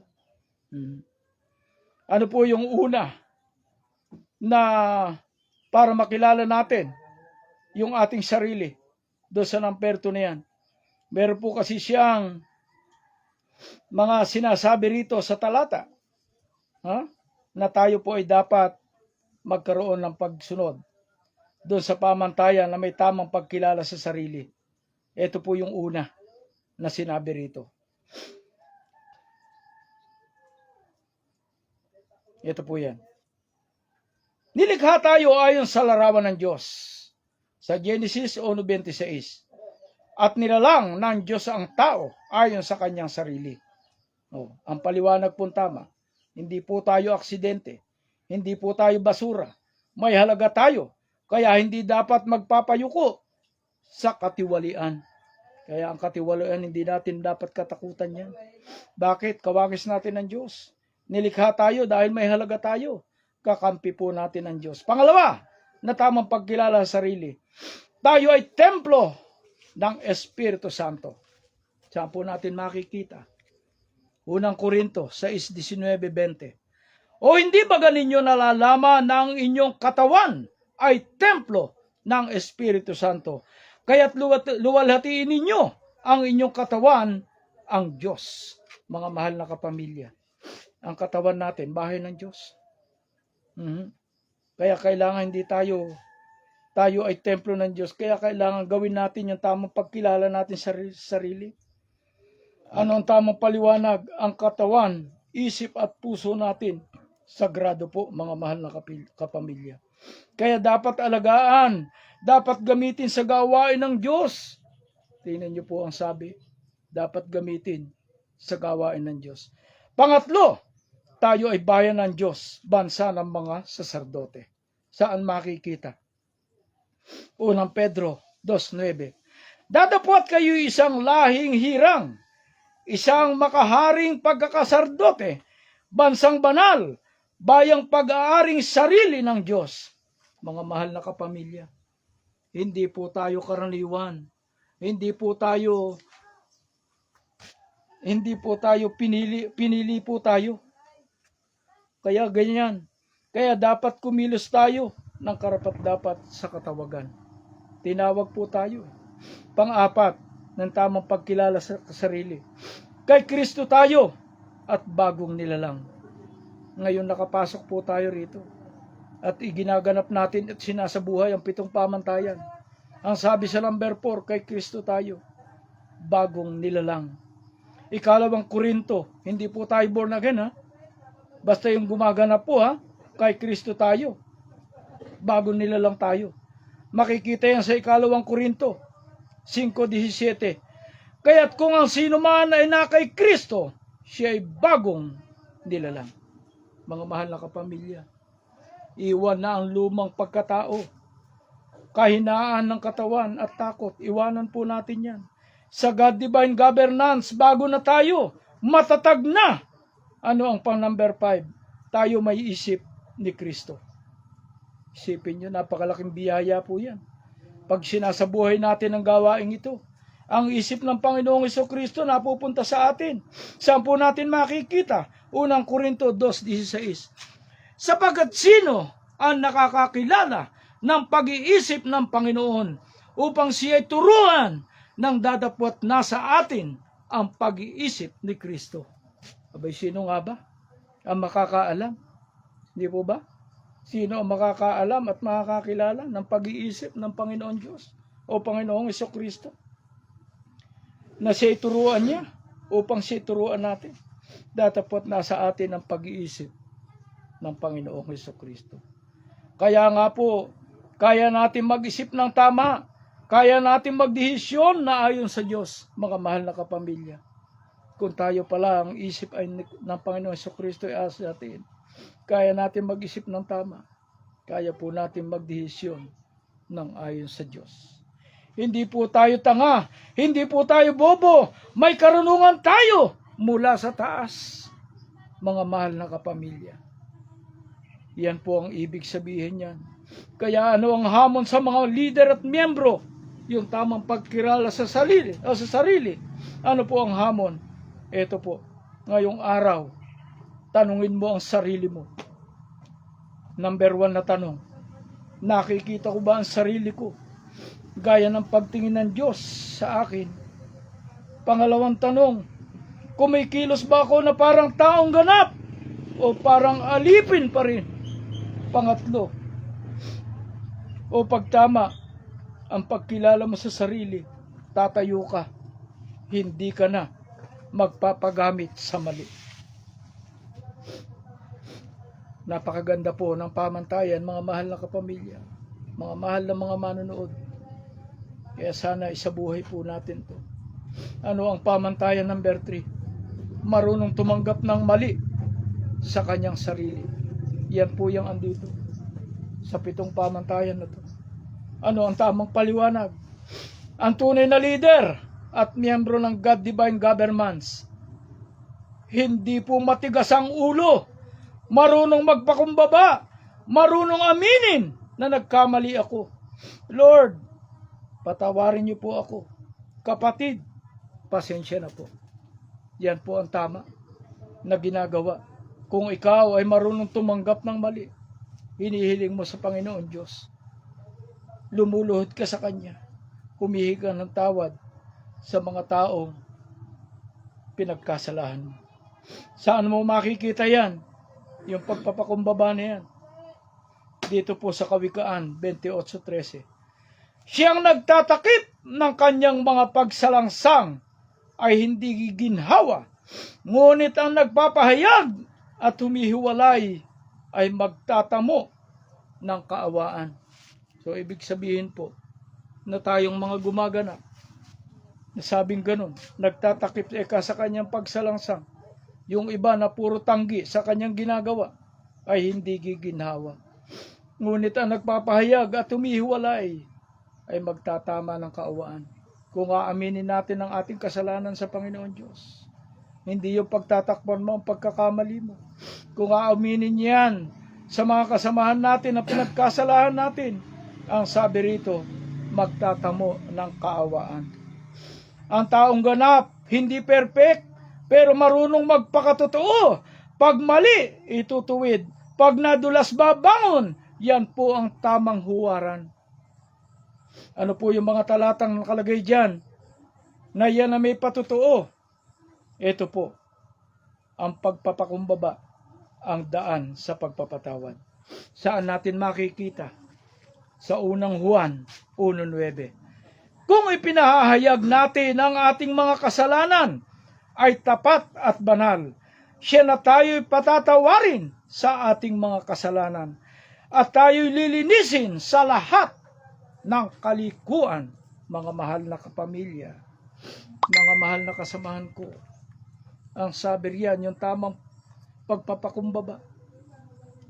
Ano po yung una na para makilala natin yung ating sarili doon sa namperto na yan? Meron po kasi siyang mga sinasabi rito sa talata, na tayo po ay dapat magkaroon ng pagsunod doon sa pamantayan na may tamang pagkilala sa sarili. Ito po yung una na sinabi rito. Ito po yan. Nilikha tayo ayon sa larawan ng Diyos. Sa Genesis 1:26. At nilalang ng Diyos ang tao ayon sa kanyang sarili. Ang paliwanag po tama. Hindi po tayo aksidente. Hindi po tayo basura. May halaga tayo. Kaya hindi dapat magpapayuko sa katiwalian. Kaya ang katiwalian, hindi natin dapat katakutan yan. Bakit? Kawagis natin ng Diyos. Nilikha tayo dahil may halaga tayo. Kakampi po natin ang Diyos. Pangalawa, na tamang pagkilala sa sarili. Tayo ay templo ng Espiritu Santo. Saan po natin makikita? Unang Korinto 6:19-20. O hindi ba ganinyo nalalaman ng inyong katawan ay templo ng Espiritu Santo? Kaya't luwalhatiin ninyo ang inyong katawan ang Diyos. Mga mahal na kapamilya, ang katawan natin, bahay ng Diyos. Kaya kailangan hindi tayo ay templo ng Diyos. Kaya kailangan gawin natin yung tamang pagkilala natin sa sarili. Ano ang tamang paliwanag? Ang katawan, isip at puso natin, sagrado po, mga mahal na kapamilya. Kaya dapat alagaan, dapat gamitin sa gawain ng Diyos. Tingnan niyo po ang sabi, dapat gamitin sa gawain ng Diyos. Pangatlo, tayo ay bayan ng Diyos, bansa ng mga saserdote. Saan makikita? Unang Pedro 2:9. Dadapot kayo isang lahing hirang, isang makaharing pagkakasardote, bansang banal, bayang pag-aaring sarili ng Diyos. Mga mahal na kapamilya, Hindi po tayo karaniwan. Hindi po tayo pinili po tayo. Kaya ganyan. Kaya dapat kumilos tayo ng karapat-dapat sa katawagan. Tinawag po tayo. Pang-apat, ng tamang pagkilala sa sarili. Kay Kristo tayo at bagong nilalang. Ngayon nakapasok po tayo rito. At iginaganap natin at sinasabuhay ang 7 pamantayan. Ang sabi sa number 4, kay Kristo tayo, bagong nilalang. Ikalawang Korinto, hindi po tayo born again ha. Basta yung gumaganap po ha, kay Kristo tayo, bagong nilalang tayo. Makikita yan sa ikalawang Korinto 5:17. Kaya't kung ang sino man ay na kay Kristo, siya ay bagong nilalang. Mga mahal na kapamilya, iwan na ang lumang pagkatao, kahinaan ng katawan at takot. Iwanan po natin yan. Sa God Divine Governance, bago na tayo, matatag na. Ano ang pang number 5? Tayo may isip ni Kristo. Isipin nyo, napakalaking biyaya po yan. Pag sinasabuhay natin ang gawaing ito, ang isip ng Panginoong Jesucristo napupunta sa atin. Saan po natin makikita? Unang Korinto 2:16. Sapagkat sino ang nakakakilala ng pag-iisip ng Panginoon upang siya ay turuan ng dadapwat na sa atin ang pag-iisip ni Kristo? Abay, sino nga ba ang makakaalam? Hindi po ba? Sino ang makakaalam at makakakilala ng pag-iisip ng Panginoon Diyos o Panginoong Jesucristo? Na siya turuan niya upang siya turuan natin. Datapot nasa atin ang pag-iisip ng Panginoong Jesucristo. Kaya nga po, kaya natin mag-isip ng tama. Kaya natin magdesisyon na ayon sa Diyos, mga mahal na kapamilya. Kung tayo pala ang isip ay ng Panginoong Jesucristo ay asa atin, kaya natin mag-isip ng tama. Kaya po natin magdesisyon ng ayon sa Diyos. Hindi po tayo tanga, hindi po tayo bobo, may karunungan tayo mula sa taas, mga mahal na kapamilya. Yan po ang ibig sabihin yan. Kaya ano ang hamon sa mga leader at miyembro? Yung tamang pagkilala sa sarili. Ano po ang hamon? Ito po, ngayong araw, tanungin mo ang sarili mo. Number 1 na tanong, nakikita ko ba ang sarili ko gaya ng pagtingin ng Diyos sa akin? Pangalawang tanong, kumikilos ba ako na parang taong ganap o parang alipin pa rin? Pangatlo, o pagtama ang pagkilala mo sa sarili, tatayo ka, hindi ka na magpapagamit sa mali. Napakaganda po ng pamantayan, mga mahal na kapamilya, mga mahal na mga manonood. Kaya sana isabuhay po natin to. Ano ang pamantayan number 3? Marunong tumanggap ng mali sa kanyang sarili. Yan po yung andito sa 7 pamantayan na to. Ano ang tamang paliwanag? Ang tunay na leader at miyembro ng God Divine Governments, hindi po matigas ang ulo, marunong magpakumbaba, marunong aminin na nagkamali ako. Lord, patawarin niyo po ako. Kapatid, pasensya na po. Yan po ang tama na ginagawa. Kung ikaw ay marunong tumanggap ng mali, hinihiling mo sa Panginoon Diyos. Lumuluhod ka sa Kanya. Humihingi ka ng tawad sa mga taong pinagkasalahan mo. Saan mo makikita yan? Yung pagpapakumbaba na yan. Dito po sa Kawikaan 28:13. Siyang nagtatakip ng kanyang mga pagsalangsang ay hindi ginhawa, ngunit ang nagpapahayag at humihiwalay ay magtatamo ng kaawaan. So, ibig sabihin po na tayong mga gumaganap, nasabing ganun, nagtatakip sa kanyang pagsalangsang, yung iba na puro tanggi sa kanyang ginagawa ay hindi giginhawa. Ngunit ang nagpapahayag at humihiwalay ay magtatama ng kaawaan. Kung aaminin natin ang ating kasalanan sa Panginoon Diyos, hindi yung pagtatakpan mo ang pagkakamali mo. Kung aaminin yan sa mga kasamahan natin na pinagkasalahan natin, ang sabi rito, magtatamo ng kaawaan. Ang taong ganap, hindi perfect, pero marunong magpakatotoo. Pag mali, itutuwid. Pag nadulas, babangon. Yan po ang tamang huwaran. Ano po yung mga talatang nakalagay dyan? Na yan na may patotoo. Ito po, ang pagpapakumbaba, ang daan sa pagpapatawad. Saan natin makikita? Sa unang Juan 1:9. Kung ipinahahayag natin ang ating mga kasalanan, ay tapat at banal. Siya na tayo'y patatawarin sa ating mga kasalanan. At tayo'y lilinisin sa lahat ng kalikuan, mga mahal na kapamilya, mga mahal na kasamahan ko. Ang sabi riyan, yung tamang pagpapakumbaba,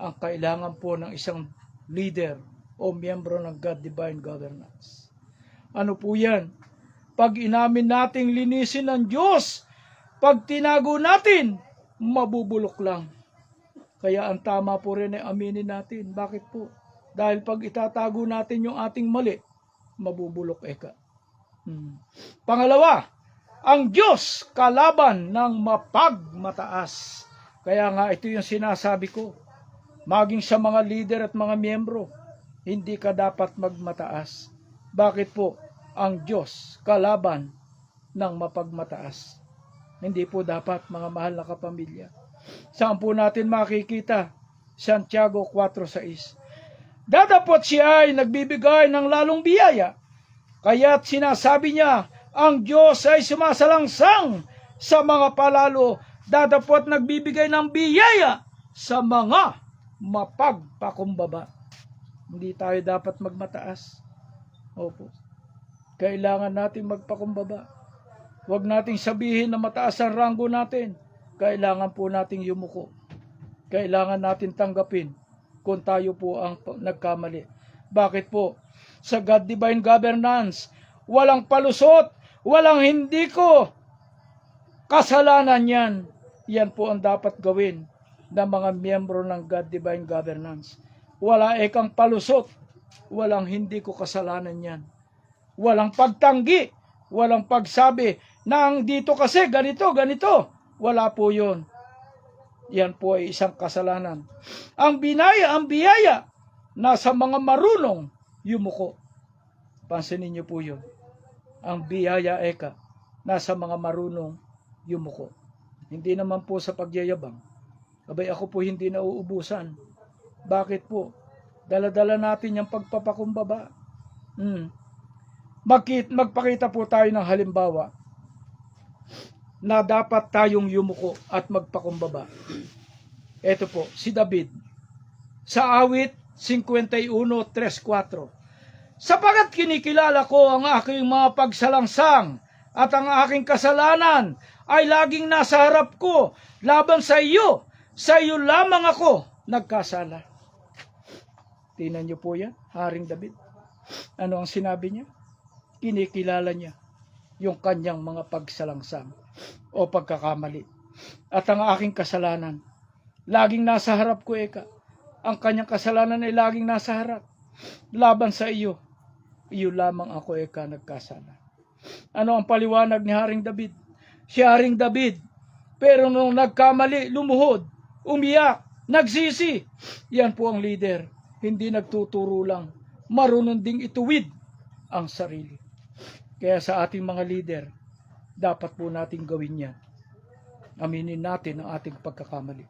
ang kailangan po ng isang leader o miyembro ng God Divine Governance. Ano po yan? Pag inamin nating linisin ng Diyos, pag tinago natin, mabubulok lang. Kaya ang tama po rin ay aminin natin. Bakit po? Dahil pag itatago natin yung ating mali, mabubulok eka. Pangalawa, ang Diyos kalaban ng mapagmataas. Kaya nga ito yung sinasabi ko. Maging sa mga leader at mga miyembro, hindi ka dapat magmataas. Bakit po? Ang Diyos kalaban ng mapagmataas. Hindi po dapat, mga mahal na kapamilya. Saan po natin makikita? Santiago 4:6. Datapot siya ay nagbibigay ng lalong biyaya. Kaya't sinasabi niya, ang Diyos ay sumasalangsang sa mga palalo. Datapot nagbibigay ng biyaya sa mga mapagpakumbaba. Hindi tayo dapat magmataas. Opo. Kailangan natin magpakumbaba. Huwag nating sabihin na mataas ang ranggo natin. Kailangan po nating yumuko. Kailangan natin tanggapin kung tayo po ang nagkamali. Bakit po? Sa God Divine Governance, walang palusot, walang hindi ko kasalanan yan. Yan po ang dapat gawin ng mga miyembro ng God Divine Governance. Wala ekang palusot, walang hindi ko kasalanan yan. Walang pagtanggi, walang pagsabi na ang dito kasi ganito, ganito. Wala po yun. Yan po ay isang kasalanan. Ang biyaya, nasa mga marunong yumuko. Pansinin niyo po yun. Ang biyaya eka, nasa mga marunong yumuko. Hindi naman po sa pagyayabang. Abay ako po hindi nauubusan. Bakit po? Dala-dala natin yung pagpapakumbaba. Magpakita po tayo ng halimbawa na dapat tayong yumuko at magpakumbaba. Ito po, si David. Sa awit 51:3-4. Sapagat kinikilala ko ang aking mga pagsalangsang at ang aking kasalanan ay laging nasa harap ko laban sa iyo lamang ako nagkasala. Tingnan niyo po yan, Haring David. Ano ang sinabi niya? Kinikilala niya yung kanyang mga pagsalangsang o pagkakamali. At ang aking kasalanan, laging nasa harap ko eka. Ang kanyang kasalanan ay laging nasa harap. Laban sa iyo lamang ako eka nagkasala. Ano ang paliwanag ni Haring David? Si Haring David, pero nung nagkamali, lumuhod, umiyak, nagsisi. Yan po ang leader. Hindi nagtuturo lang. Marunong ding ituwid ang sarili. Kaya sa ating mga leader, dapat po nating gawin yan. Aminin natin ang ating pagkakamali.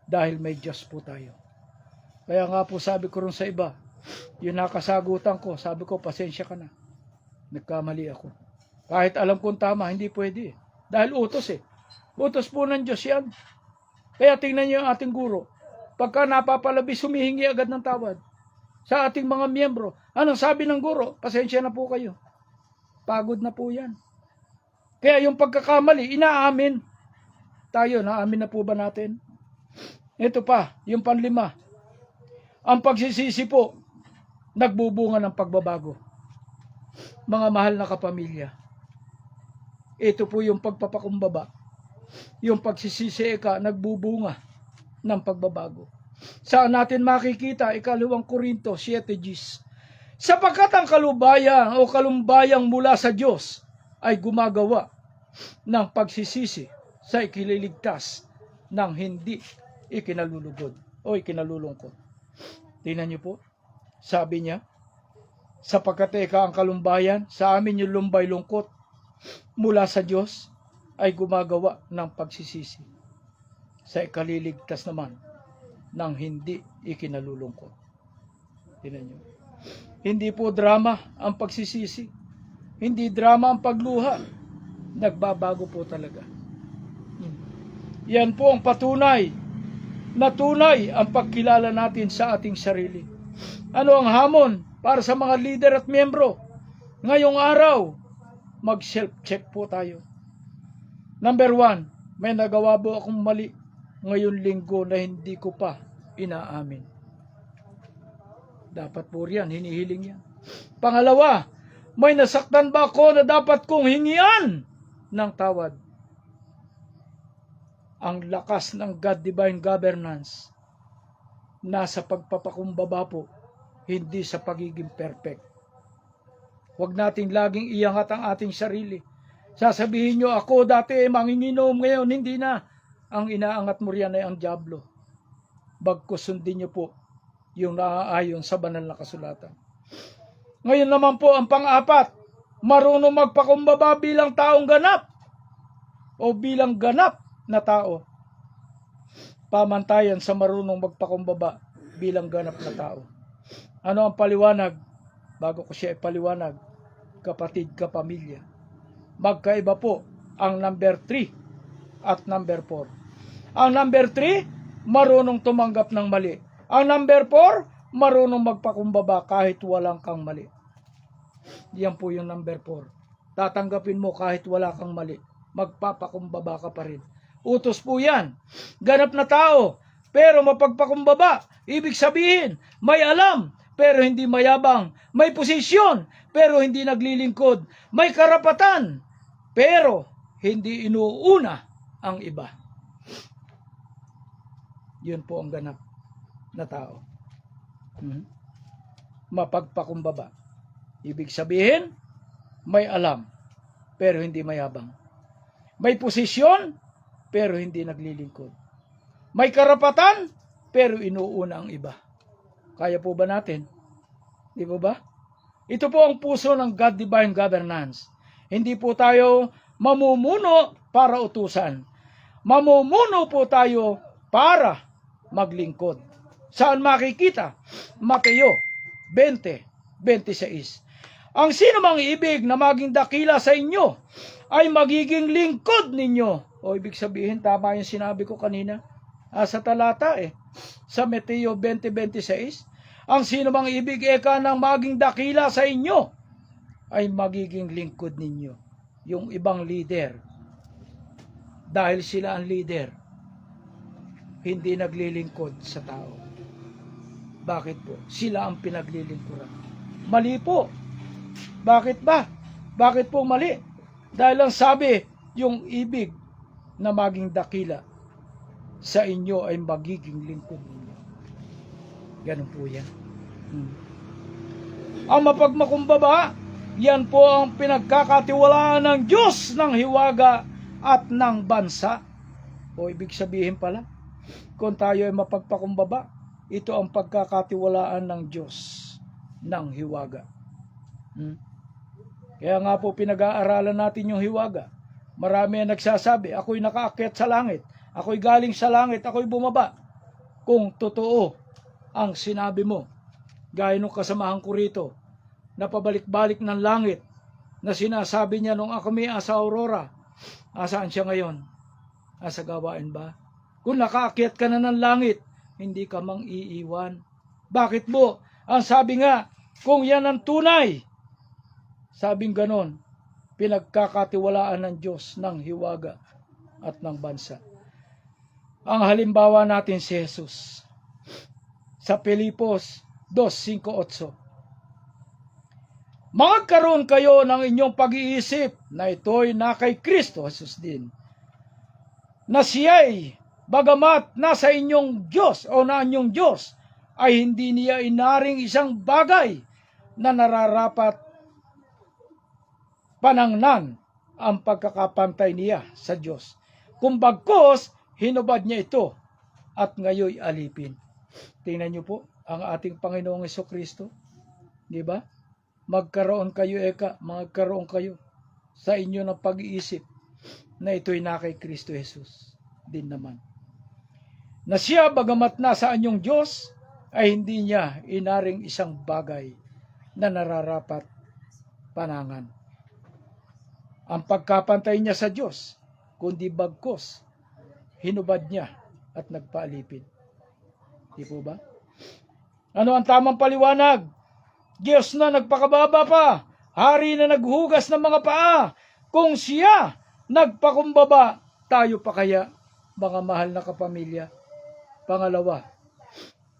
Dahil may Diyos po tayo. Kaya nga po sabi ko rin sa iba, yung nakasagutan ko, sabi ko, pasensya ka na. Nagkamali ako. Kahit alam kong tama, hindi pwede. Dahil utos eh. Utos po ng Diyos yan. Kaya tingnan niyo yung ating guro. Pagka napapalabis, humihingi agad ng tawad. Sa ating mga miyembro. Anong sabi ng guro? Pasensya na po kayo. Pagod na po yan. Kaya yung pagkakamali, inaamin. Tayo, naamin na po ba natin? Ito pa, yung panlima. Ang pagsisisi po, nagbubunga ng pagbabago. Mga mahal na kapamilya. Ito po yung pagpapakumbaba. Yung pagsisisi ka, nagbubunga ng pagbabago. Saan natin makikita? 2 Korinto 7:10. Sapagkat ang kalumbayang o kalumbayang mula sa Diyos ay gumagawa ng pagsisisi sa ikililigtas ng hindi ikinalulugod o ikinalulungkot. Tingnan niyo po, sabi niya, sapagkat ika ang kalumbayan, sa amin yung lumbay lungkot mula sa Diyos ay gumagawa ng pagsisisi sa ikaliligtas naman ng hindi ikinalulungkot. Tingnan niyo. Hindi po drama ang pagsisisi. Hindi drama ang pagluha. Nagbabago po talaga. Yan po ang patunay na tunay ang pagkilala natin sa ating sarili. Ano ang hamon para sa mga leader at miyembro? Ngayong araw, mag-self-check po tayo. Number 1, may nagawa po akong mali ngayon linggo na hindi ko pa inaamin. Dapat po riyan, hinihiling yan. Pangalawa, may nasaktan ba ako na dapat kong hingian ng tawad? Ang lakas ng God Divine Governance nasa pagpapakumbaba po, hindi sa pagiging perfect. Huwag nating laging iangat ang ating sarili. Sasabihin nyo, ako dati manginginom, ngayon hindi na. Ang inaangat mo riyan ay ang dyablo. Bagkus sundin nyo po yung naaayon sa banal na kasulatan. Ngayon naman po ang pang-apat, marunong magpakumbaba bilang taong ganap o bilang ganap na tao. Pamantayan sa marunong magpakumbaba bilang ganap na tao. Ano ang paliwanag? Bago ko siya ipaliwanag, kapatid, kapamilya. Magkaiba po ang number 3 at number 4. Ang number 3, marunong tumanggap ng mali. Ang number 4, marunong magpakumbaba kahit walang kang mali. Yan po yung number 4. Tatanggapin mo kahit wala kang mali. Magpapakumbaba ka pa rin. Utos po yan. Ganap na tao, pero mapagpakumbaba. Ibig sabihin, may alam, pero hindi mayabang. May posisyon, pero hindi naglilingkod. May karapatan, pero hindi inuuna ang iba. Yun po ang ganap na tao. Mapagpakumbaba. Ibig sabihin, may alam, pero hindi mayabang. May posisyon, pero hindi naglilingkod. May karapatan, pero inuuna ang iba. Kaya po ba natin? Di ba ba? Ito po ang puso ng God Divine Governance. Hindi po tayo mamumuno para utusan. Mamumuno po tayo para maglingkod. Saan makikita? Mateo 20:26. Ang sino mang ibig na maging dakila sa inyo ay magiging lingkod ninyo. O ibig sabihin, tama yung sinabi ko kanina sa talata sa Mateo 20:26. Ang sino mang ibig eka ng maging dakila sa inyo ay magiging lingkod ninyo. Yung ibang leader, dahil sila ang leader, hindi naglilingkod sa tao. Bakit po? Sila ang pinaglilingkuran. Mali po. Bakit ba? Bakit po mali? Dahil lang sabi, yung ibig na maging dakila sa inyo ay magiging lingkod ninyo. Ganun po yan. Ang mapagmakumbaba, yan po ang pinagkakatiwalaan ng Diyos ng hiwaga at ng bansa. O ibig sabihin pala, kung tayo ay mapagpakumbaba, ito ang pagkakatiwalaan ng Diyos ng hiwaga. Kaya nga po pinag-aaralan natin yung hiwaga. Marami ang nagsasabi, ako'y nakaakyat sa langit, ako'y galing sa langit, ako'y bumaba. Kung totoo ang sinabi mo, gaya nung kasamahan ko rito, na pabalik-balik ng langit, na sinasabi niya nung ako may asa Aurora, asaan siya ngayon? Asa gawain ba? Kung nakaakyat ka na ng langit, hindi ka mang iiwan. Bakit mo? Ang sabi nga, kung yan ang tunay, sabing ganon, pinagkakatiwalaan ng Diyos ng hiwaga at ng bansa. Ang halimbawa natin si Jesus. Sa Pilipos 2:5-8. Magkaroon kayo ng inyong pag-iisip na ito'y na kay Kristo Jesus din, na siya'y bagamat nasa inyong Diyos o na inyong Diyos, ay hindi niya inaring isang bagay na nararapat panangnan ang pagkakapantay niya sa Diyos. Kung bagkus, hinubad niya ito at ngayoy alipin. Tingnan niyo po ang ating Panginoong Hesukristo. Di ba? Magkaroon kayo sa inyo ng pag-iisip na ito'y na kay Kristo Jesus din naman. Na siya bagamat nasa anyong Diyos ay hindi niya inaring isang bagay na nararapat panangan ang pagkapantay niya sa Diyos, kundi bagkus hinubad niya at nagpaalipin. Di po ba? Ano ang tamang paliwanag? Diyos na nagpakababa pa, hari na naghugas ng mga paa. Kung siya nagpakumbaba, tayo pa kaya, mga mahal na kapamilya? Pangalawa,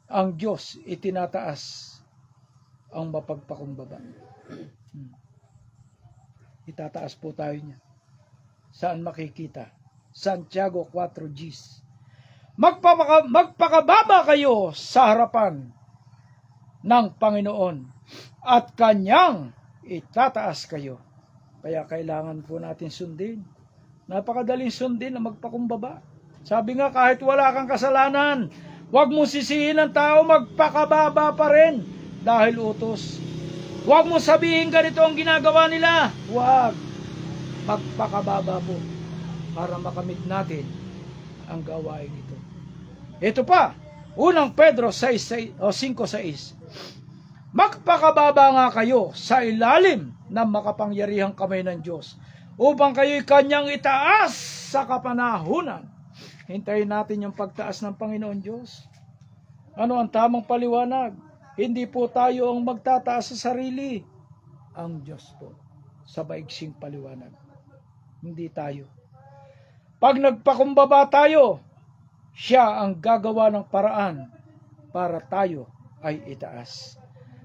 ang Diyos itinataas ang mapagpakumbaba. Itataas po tayo niya. Saan makikita? Santiago 4:10. Magpakababa kayo sa harapan ng Panginoon at Kanyang itataas kayo. Kaya kailangan po natin sundin. Napakadaling sundin na magpakumbaba. Sabi nga, kahit wala kang kasalanan, huwag mong sisihin ang tao, magpakababa pa rin dahil utos. Huwag mong sabihin ganito ang ginagawa nila. Huwag. Magpakababa po para makamit natin ang gawain ito. Ito pa, unang Pedro 5:6. Magpakababa nga kayo sa ilalim ng makapangyarihang kamay ng Diyos upang kayo'y Kanyang itaas sa kapanahunan. Hintayin natin yung pagtaas ng Panginoon Diyos. Ano ang tamang paliwanag? Hindi po tayo ang magtataas sa sarili. Ang Diyos po, sa maiksing paliwanag. Hindi tayo. Pag nagpakumbaba tayo, siya ang gagawa ng paraan para tayo ay itaas.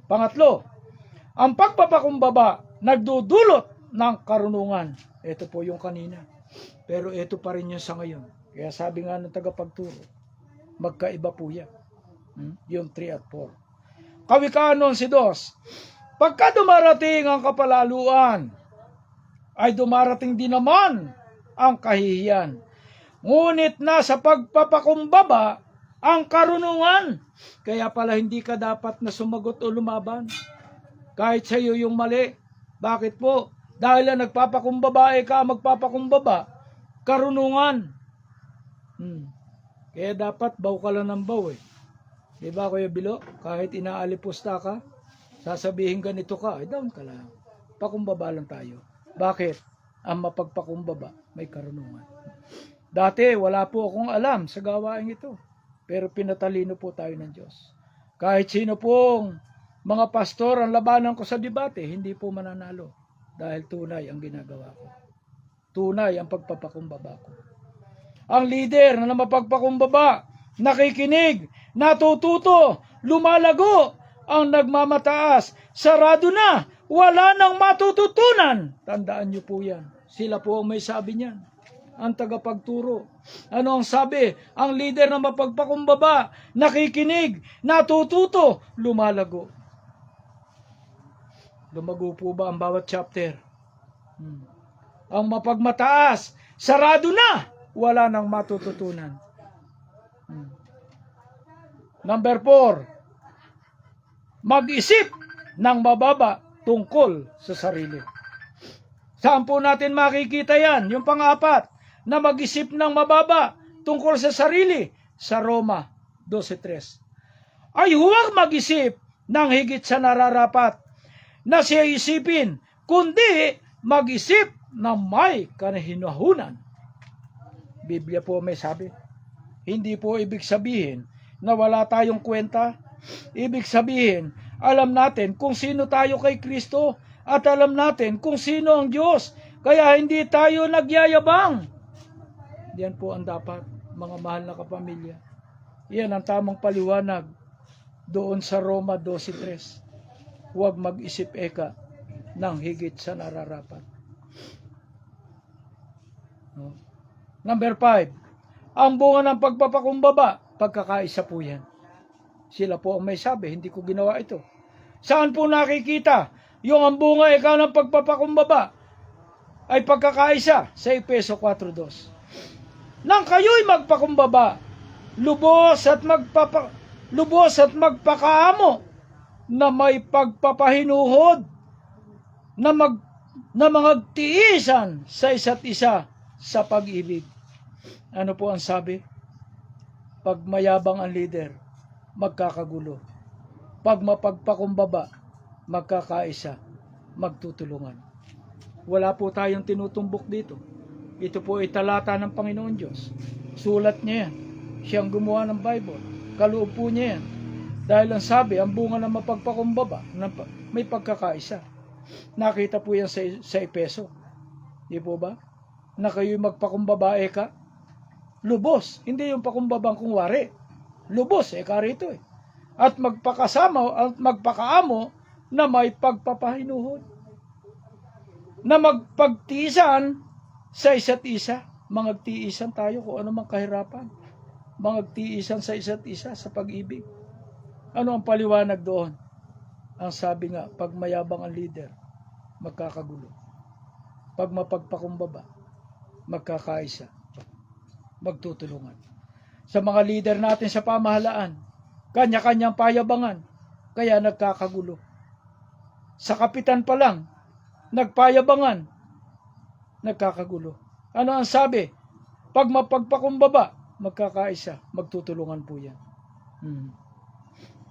Pangatlo, ang pagpapakumbaba nagdudulot ng karunungan. Ito po yung kanina. Pero ito pa rin yung sa ngayon. Kaya sabi nga ng tagapagturo, magkaiba po yan. Yung 3 at 4. Kawikaan 11:2. Pagka dumarating ang kapalaluan, ay dumarating din naman ang kahihiyan. Ngunit nasa pagpapakumbaba ang karunungan. Kaya pala hindi ka dapat na sumagot o lumaban. Kahit sa iyo yung mali. Bakit po? Dahil na nagpapakumbaba ka, magpapakumbaba. Karunungan. Kaya dapat baw ka lang ng baw eh. Diba Kuya Bilo? Kahit inaalipusta ka, sasabihin ganito ka, ay down ka lang. Pakumbaba lang tayo. Bakit? Ang mapagpakumbaba may karunungan. Dati wala po akong alam sa gawain ito. Pero pinatalino po tayo ng Diyos. Kahit sino pong mga pastor ang labanan ko sa debate, hindi po mananalo. Dahil tunay ang ginagawa ko. Tunay ang pagpapakumbaba ko. Ang leader na mapagpakumbaba, nakikinig, natututo, lumalago, ang nagmamataas, sarado na, wala nang matututunan. Tandaan niyo po yan. Sila po ang may sabi niyan. Ang tagapagturo. Ano ang sabi? Ang leader na mapagpakumbaba, nakikinig, natututo, lumalago. Lumago po ba ang bawat chapter? Ang mapagmataas, sarado na, wala nang matututunan. Number 4, mag-isip ng mababa tungkol sa sarili. Saan po natin makikita yan? Yung pang-apat, na mag-isip ng mababa tungkol sa sarili, sa Roma 12:3. Ay huwag mag-isip ng higit sa nararapat na siya isipin, kundi mag-isip na may kanahinahunan. Biblia po may sabi. Hindi po ibig sabihin na wala tayong kwenta. Ibig sabihin, alam natin kung sino tayo kay Kristo at alam natin kung sino ang Diyos. Kaya hindi tayo nagyayabang. Yan po ang dapat, mga mahal na kapamilya. Yan ang tamang paliwanag doon sa Roma 12:3. Huwag mag-isip eka ng higit sa nararapat. Number 5, ang bunga ng pagpapakumbaba, pagkakaisa po yan. Sila po ang may sabi, hindi ko ginawa ito. Saan po nakikita? Yung ang bunga ikaw ng pagpapakumbaba ay pagkakaisa sa Efeso 4:2. Nang kayo'y magpakumbaba, lubos at magpakaamo na may pagpapahinuhod na mga tiisan sa isa't isa sa pag-ibig. Ano po ang sabi? Pag mayabang ang leader, magkakagulo. Pag mapagpakumbaba, magkakaisa, magtutulungan. Wala po tayong tinutumbok dito. Ito po ay talata ng Panginoon Diyos. Sulat niya yan. Siyang gumawa ng Bible. Kaloob po niya yan. Dahil ang sabi, ang bunga ng mapagpakumbaba, may pagkakaisa. Nakita po yan sa Efeso. Di po ba? Na kayo'y magpakumbabae ka. Lubos. Hindi yung pakumbabang kungwari. Lubos. Ka rito eh. At magpakasama at magpakaamo na may pagpapahinuhod. Na magpagtiisan sa isa't isa. Mangagtiisan tayo kung ano mang kahirapan. Mangagtiisan sa isa't isa sa pag-ibig. Ano ang paliwanag doon? Ang sabi nga, pag mayabang ang leader, magkakagulo. Pag mapagpakumbaba, magkakaisa, magtutulungan. Sa mga leader natin sa pamahalaan, kanya-kanyang payabangan, kaya nagkakagulo. Sa kapitan pa lang, nagpayabangan, nagkakagulo. Ano ang sabi? Pag mapagpakumbaba, magkakaisa, magtutulungan po yan.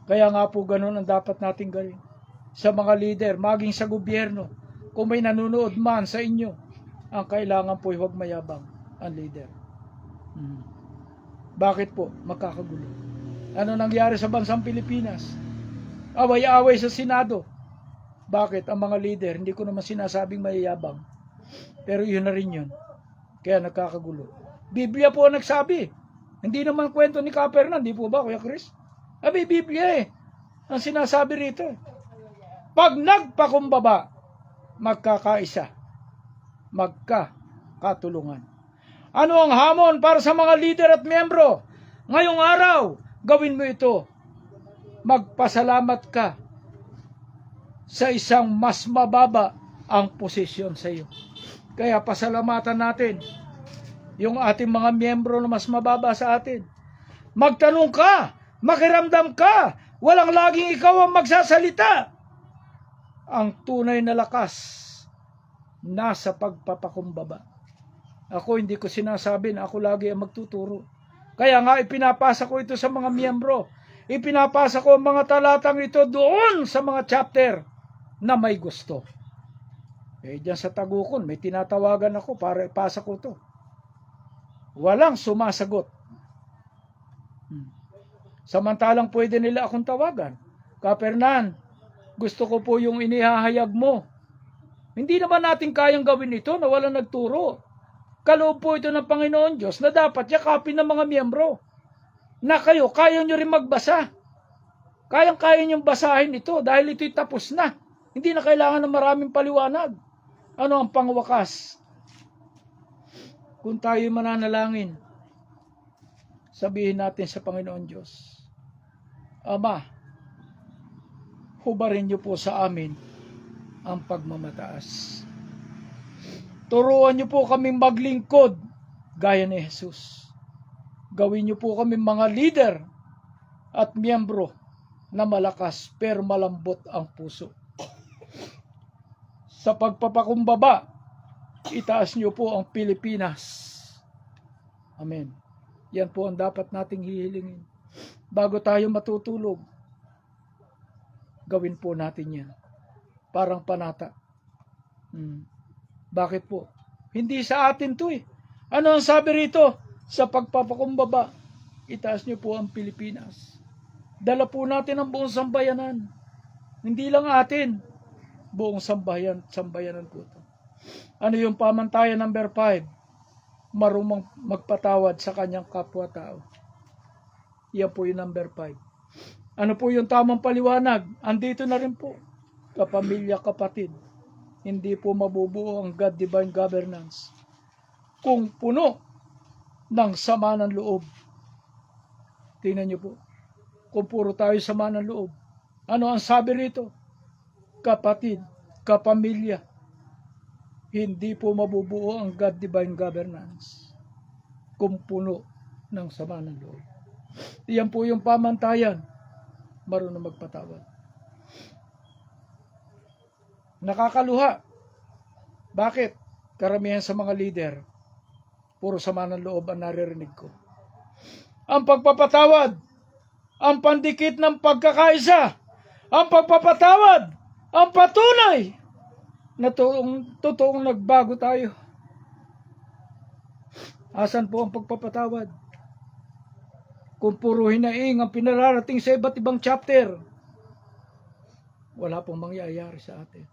Kaya nga po ganun ang dapat nating gawin. Sa mga leader, maging sa gobyerno, kung may nanonood man sa inyo, ang kailangan po huwag mayabang ang leader. Bakit po? Magkakagulo. Ano nangyari sa bansang Pilipinas? Away-away sa Senado. Bakit? Ang mga leader, hindi ko naman sinasabing mayayabang. Pero yun na rin yun. Kaya nagkakagulo. Biblia po ang nagsabi. Hindi naman kwento ni Kapernan, di po ba, Kuya Chris? Abi, Biblia eh. Ang sinasabi rito. Pag nagpakumbaba, magkakaisa. Magkakatulungan. Ano ang hamon para sa mga leader at miyembro? Ngayong araw, gawin mo ito. Magpasalamat ka sa isang mas mababa ang posisyon sa iyo. Kaya pasalamatan natin yung ating mga miyembro na mas mababa sa atin. Magtanong ka, makiramdam ka, walang laging ikaw ang magsasalita. Ang tunay na lakas nasa pagpapakumbaba. Ako hindi ko sinasabi na ako lagi ang magtuturo. Kaya nga ipinapasa ko ito sa mga miyembro. Ipinapasa ko ang mga talatang ito doon sa mga chapter na may gusto. Diyan sa Tagukon, may tinatawagan ako para ipasa ko ito. Walang sumasagot. Samantalang pwede nila akong tawagan. Kapernan, gusto ko po yung inihahayag mo. Hindi naman natin kayang gawin ito na walang nagturo. Kaloob po ito ng Panginoon Diyos na dapat yakapin ng mga miyembro. Na kayo, kaya nyo rin magbasa. Kayang-kaya nyo basahin ito dahil ito'y tapos na. Hindi na kailangan ng maraming paliwanag. Ano ang pangwakas? Kung tayo'y mananalangin, sabihin natin sa Panginoon Diyos, Ama, hubarin niyo po sa amin ang pagmamataas. Turuan niyo po kaming maglingkod gaya ni Jesus. Gawin niyo po kaming mga leader at miyembro na malakas pero malambot ang puso. Sa pagpapakumbaba, itaas niyo po ang Pilipinas. Amen. Yan po ang dapat nating hihilingin. Bago tayo matutulog, gawin po natin yan. Parang panata. Bakit po? Hindi sa atin to eh. Ano ang sabi rito? Sa pagpapakumbaba, itaas niyo po ang Pilipinas. Dala po natin ang buong sambayanan. Hindi lang atin. Buong sambayanan po ito. Ano yung pamantayan number 5? Marumang magpatawad sa kanyang kapwa-tao. Yan po yung number 5. Ano po yung tamang paliwanag? Andito na rin po. Kapamilya, kapatid. Hindi po mabubuo ang God-divine governance kung puno ng sama ng loob. Tingnan niyo po. Kung puro tayo sama ng loob. Ano ang sabi rito? kapatid, kapamilya, hindi po mabubuo ang God-divine governance kung puno ng sama ng loob. Iyan po yung pamantayan, marunong magpatawad. Nakakaluha. Bakit? Karamihan sa mga leader, puro sama ng loob ang naririnig ko. Ang pagpapatawad, ang pandikit ng pagkakaisa, ang pagpapatawad, ang patunay na totoong nagbago tayo. Asan po ang pagpapatawad? Kung puro hinaing ang pinararating sa iba't ibang chapter, wala pong mangyayari sa atin.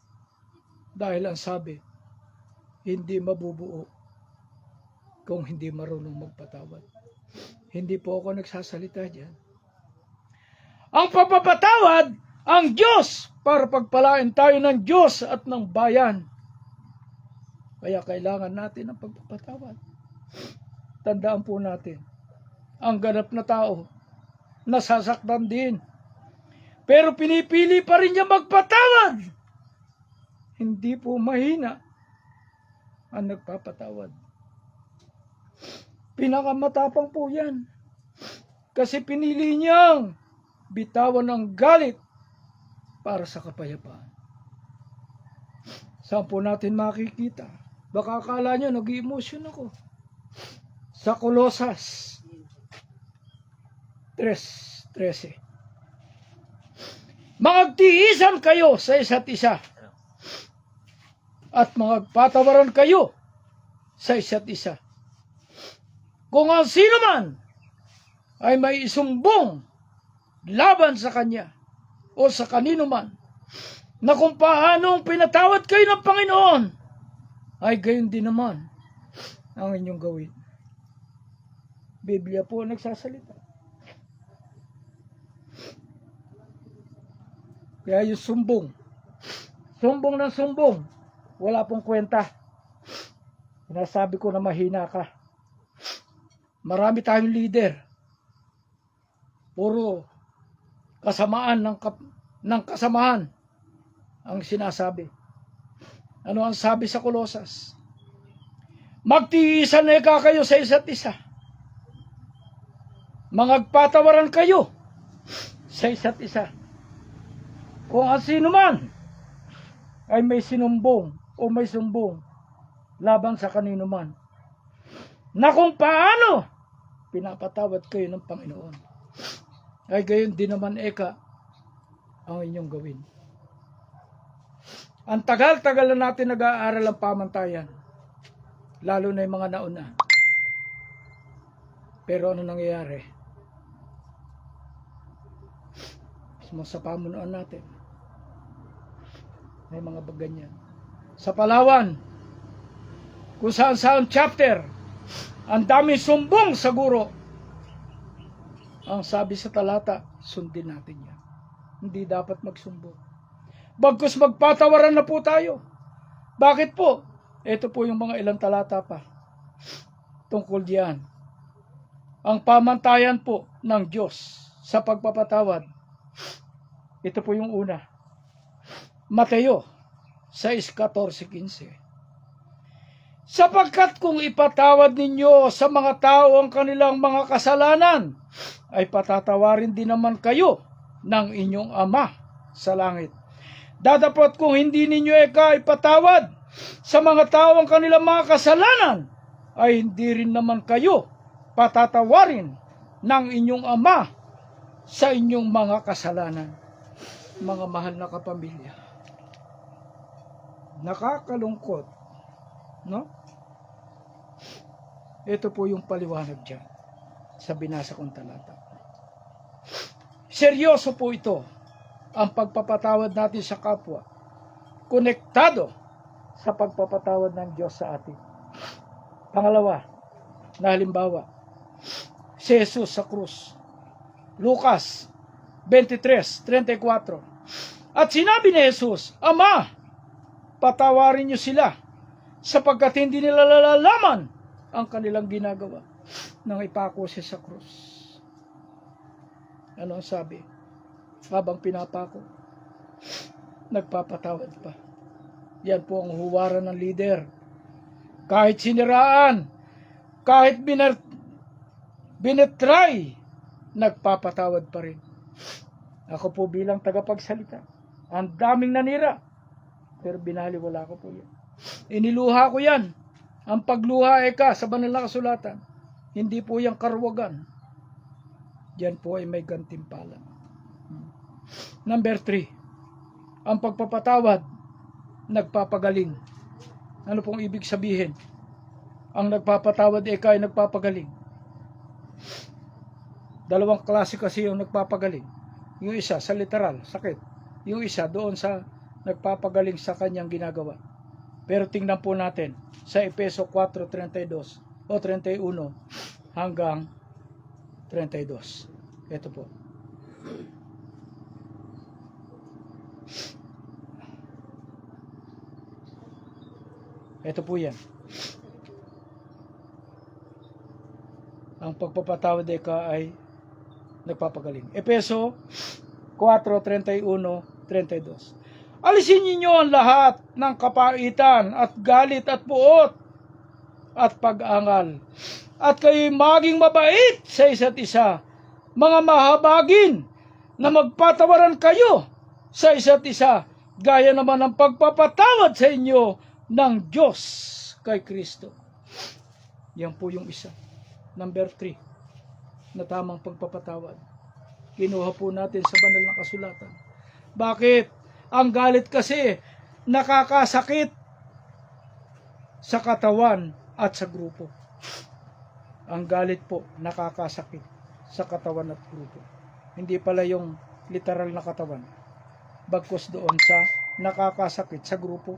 Dahil ang sabi, hindi mabubuo kung hindi marunong magpatawad. Hindi po ako nagsasalita dyan. Ang pagpapatawad, ang Diyos, para pagpalain tayo ng Diyos at ng bayan. Kaya kailangan natin ang pagpapatawad. Tandaan po natin, ang ganap na tao, nasasaktan din. Pero pinipili pa rin niya magpatawad. Hindi po mahina ang nagpapatawad. Pinakamatapang po yan. Kasi pinili niyang bitawan ang galit para sa kapayapaan. Saan po natin makikita? Baka akala nyo, nag-emotion ako. Sa Kolosas 3:13. Magtiisan kayo sa isa't isa at magpatawaran kayo sa isa't isa. Kung ang sino man ay may isumbong laban sa kanya o sa kanino man, na kung paanong pinatawad kayo ng Panginoon, ay gayon din naman ang inyong gawin. Biblia po nagsasalita. Kaya yung sumbong ng sumbong, wala pong kwenta. Sinasabi ko na mahina ka. Marami tayong leader. Puro kasamaan ng kasamahan ang sinasabi. Ano ang sabi sa Kolosas? Magtiisan na kayo sa isa't isa. Magpatawaran kayo sa isa't isa. Kung ang sino man ay may sinumbong o may sumbong laban sa kanino man, na kung paano pinapatawad kayo ng Panginoon, ay gayon din naman ang inyong gawin. Ang tagal-tagal na natin nag-aaral ang pamantayan, lalo na yung mga nauna. Pero ano nangyayari? Sa pamunuan natin, may mga baganyan. Sa Palawan, kung saan chapter, ang daming sumbong sa guro. Ang sabi sa talata, sundin natin yan. Hindi dapat magsumbong. Bagkus magpatawaran na po tayo. Bakit po? Ito po yung mga ilang talata pa tungkol diyan. Ang pamantayan po ng Diyos sa pagpapatawad. Ito po yung una. Mateo 6:14-15. Sapagkat kung ipatawad ninyo sa mga tao ang kanilang mga kasalanan, ay patatawarin din naman kayo ng inyong Ama sa langit. Datapot kung hindi ninyo ipatawad sa mga tao ang kanilang mga kasalanan, ay hindi rin naman kayo patatawarin ng inyong Ama sa inyong mga kasalanan. Mga mahal na kapamilya, nakakalungkot, no? Ito po yung paliwanag dyan sa binasa kong talata. Seryoso po ito, ang pagpapatawad natin sa kapwa, konektado sa pagpapatawad ng Diyos sa atin. Pangalawa, na halimbawa, si Jesus sa krus. Lucas 23:34. At sinabi ni Jesus, Ama, patawarin niyo sila, sapagkat hindi nila nalalaman ang kanilang ginagawa, nang ipako siya sa krus. Ano ang sabi? Habang pinapako, nagpapatawad pa. Yan po ang huwaran ng leader. Kahit siniraan, kahit binetray, nagpapatawad pa rin. Ako po bilang tagapagsalita, ang daming nanira, pero binaliwala ko po yan. Iniluha ko yan. Ang pagluha sa banal na kasulatan. Hindi po yung karwagan. Yan po ay may gantimpala. Number 3, ang pagpapatawad, nagpapagaling. Ano pong ibig sabihin? Ang nagpapatawad ay nagpapagaling. Dalawang klase kasi yung nagpapagaling. Yung isa sa literal, sakit. Yung isa doon sa nagpapagaling sa kanyang ginagawa. Pero tingnan po natin sa Efeso 4:32 o 31 hanggang 32. Ito po. Ito po yan. Ang pagpapatawad ay nagpapagaling. Efeso 4:31-32. Alisin ninyo ang lahat ng kapaitan at galit at puot at pag-angal. At kayo'y maging mabait sa isa't isa. Mga mahabagin na magpatawaran kayo sa isa't isa. Gaya naman ng pagpapatawad sa inyo ng Diyos kay Kristo. Yan po yung isa. Number 3 na tamang pagpapatawad. Kinuha po natin sa banal na kasulatan. Bakit? Ang galit kasi nakakasakit sa katawan at sa grupo. Ang galit po nakakasakit sa katawan at grupo. Hindi pala yung literal na katawan. Bagkus doon sa nakakasakit sa grupo.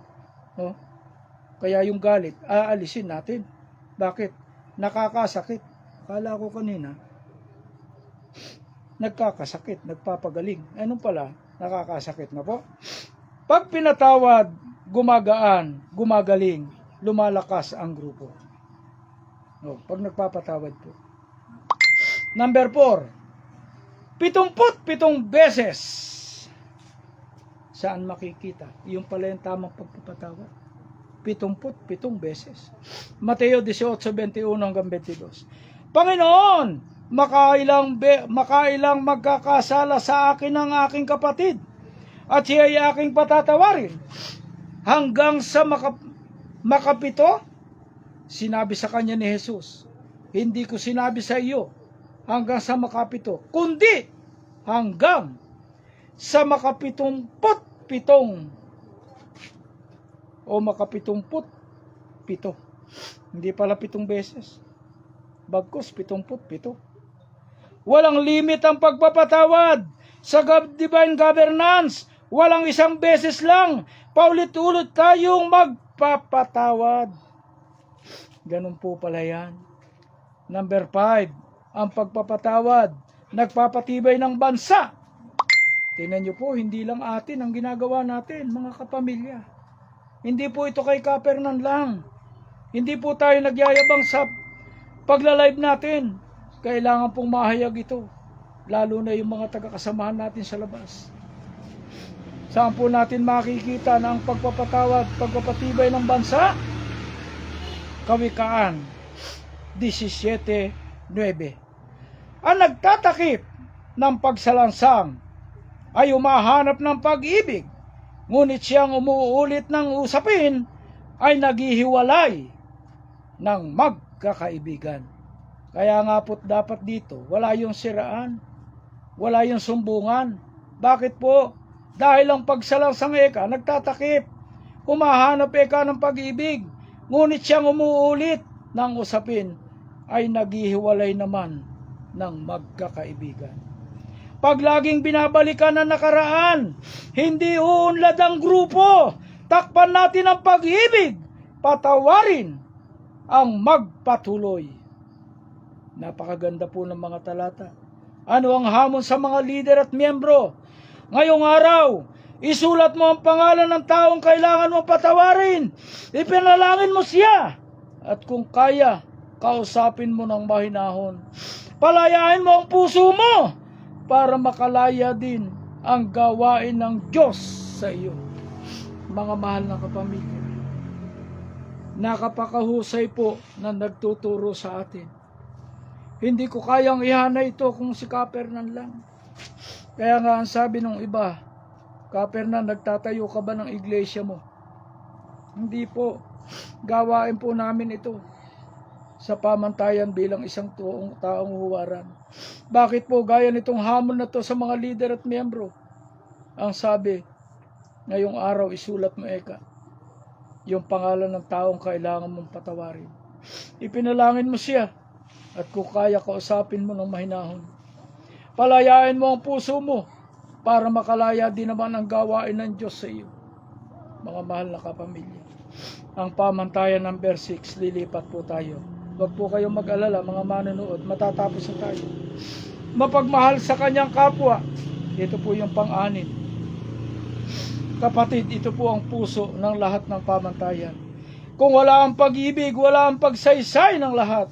No? Kaya yung galit, aalisin natin. Bakit? Nakakasakit. Kala ko kanina, nagkakasakit, nagpapagaling. Ano pala? Nakakasakit na po. Pag pinatawad, gumagaan, gumagaling, lumalakas ang grupo. No, pag nagpapatawad po. Number 4, 77 beses. Saan makikita? Yung pala yung tamang pagpapatawad. 77 beses. Mateo 18:21-22. Panginoon, makailang magkakasala sa akin ang aking kapatid at siya ay aking patatawarin hanggang sa makapito. Sinabi sa kanya ni Jesus, hindi ko sinabi sa iyo hanggang sa makapito, kundi hanggang sa makapitumput-pitong o makapitumput-pito. Hindi pala 7 beses. Bagkus 77. Walang limit ang pagpapatawad sa divine governance. Walang isang beses lang. Paulit-ulit tayong magpapatawad. Ganun po pala yan. Number 5, ang pagpapatawad, nagpapatibay ng bansa. Tingnan nyo po, hindi lang atin ang ginagawa natin, mga kapamilya. Hindi po ito kay Kapernan lang. Hindi po tayo nagyayabang sa pagla-live natin. Kailangan pong mahayag ito. Lalo na yung mga taga-kasamahan natin sa labas. Saan po natin makikita na ang pagpapatawad, pagpapatibay ng bansa? Kawikaan 17:9. Ang nagtatakip ng pagsalansang ay umahanap ng pag-ibig, ngunit siyang umuulit ng usapin ay naghihiwalay ng magkakaibigan. Kaya nga po dapat dito, wala yung siraan, wala yung sumbungan. Bakit po? Dahil ang pagsalansang nagtatakip, humahanap ng pag-ibig, ngunit siyang umuulit ng usapin ay naghihiwalay naman ng magkakaibigan. Pag laging binabalikan ang nakaraan, hindi uunlad ang grupo. Takpan natin ang pag-ibig, patawarin ang magpatuloy. Napakaganda po ng mga talata. Ano ang hamon sa mga lider at miyembro? Ngayong araw, isulat mo ang pangalan ng taong kailangan mo patawarin. Ipinalangin mo siya. At kung kaya, kausapin mo ng mahinahon. Palayain mo ang puso mo para makalaya din ang gawain ng Diyos sa iyo. Mga mahal na kapamilya, nakapakahusay po na nagtuturo sa atin. Hindi ko kayang ihana ito kung si Kapernan lang. Kaya nga ang sabi ng iba, Kapernan, nagtatayo ka ba ng iglesia mo? Hindi po. Gawain po namin ito sa pamantayan bilang isang taong huwaran. Bakit po gaya nitong hamon na to sa mga leader at miyembro? Ang sabi, ngayong araw isulat mo eka, yung pangalan ng taong kailangan mong patawarin. Ipinalangin mo siya at kung kaya kausapin mo ng mahinahon. Palayain mo ang puso mo para makalaya din naman ang gawain ng Diyos sa iyo. Mga mahal na kapamilya, ang pamantayan ng verse 6, lilipat po tayo. Huwag po kayong mag-alala mga manonood, matatapos na tayo. Mapagmahal sa kanyang kapwa, ito po yung pang-anim. Kapatid, ito po ang puso ng lahat ng pamantayan. Kung wala ang pag-ibig, wala ang pagsaysay ng lahat.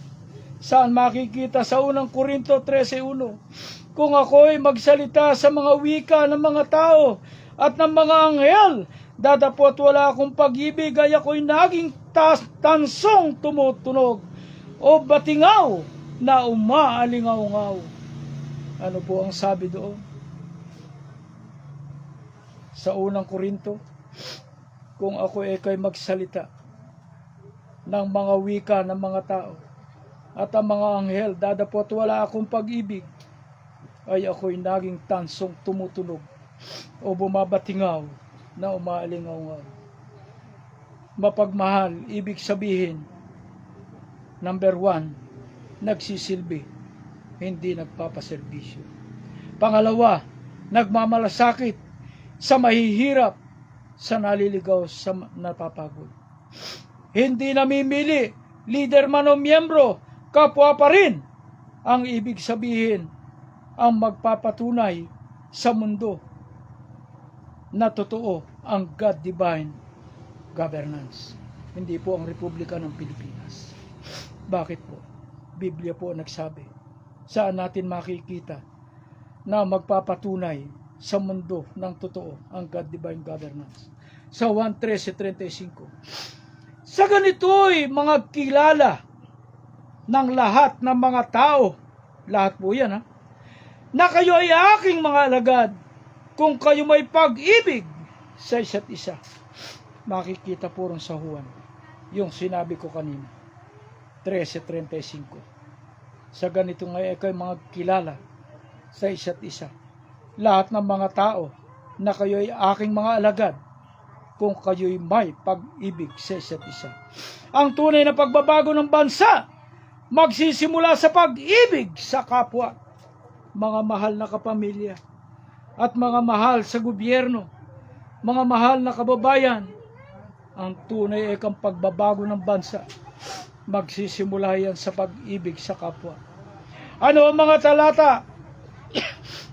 Saan makikita sa unang Korinto 13:1? Kung ako'y magsalita sa mga wika ng mga tao at ng mga anghel, dadapot wala akong pag-ibig, ay ako'y naging tansong tumutunog o batingaw na umaalingaw-ngaw. Ano po ang sabi doon? Sa unang Korinto, kung ako ay magsalita ng mga wika ng mga tao at ang mga anghel, dadapot wala akong pag-ibig, ay ako'y naging tansong tumutunog o bumabatingaw na umaalingaw-ngaw. Mapagmahal, ibig sabihin, number 1, nagsisilbi, hindi nagpapaserbisyo. Pangalawa, nagmamalasakit sa mahihirap, sa naliligaw, sa napapagod. Hindi namimili, leader man o miyembro, kapwa pa rin. Ang ibig sabihin, ang magpapatunay sa mundo na totoo ang God-divine governance. Hindi po ang Republika ng Pilipinas. Bakit po? Biblia po nagsabi. Saan natin makikita na magpapatunay sa mundo ng totoo ang God-divine governance? Sa 1:13-35. Sa ganito'y mga kilala ng lahat ng mga tao, lahat po yan na kayo ay aking mga alagad kung kayo may pag-ibig sa isa't isa. Makikita po rin sa Juan yung sinabi ko kanina, 13:35. Sa ganito nga kayo mga kilala sa isa't isa, lahat ng mga tao na kayo ay aking mga alagad kung kayo'y may pag-ibig sa isa't isa. Ang tunay na pagbabago ng bansa magsisimula sa pag-ibig sa kapwa. Mga mahal na kapamilya at mga mahal sa gobyerno, mga mahal na kababayan, ang tunay ay kang pagbabago ng bansa magsisimula yan sa pag-ibig sa kapwa. Ano ang mga talata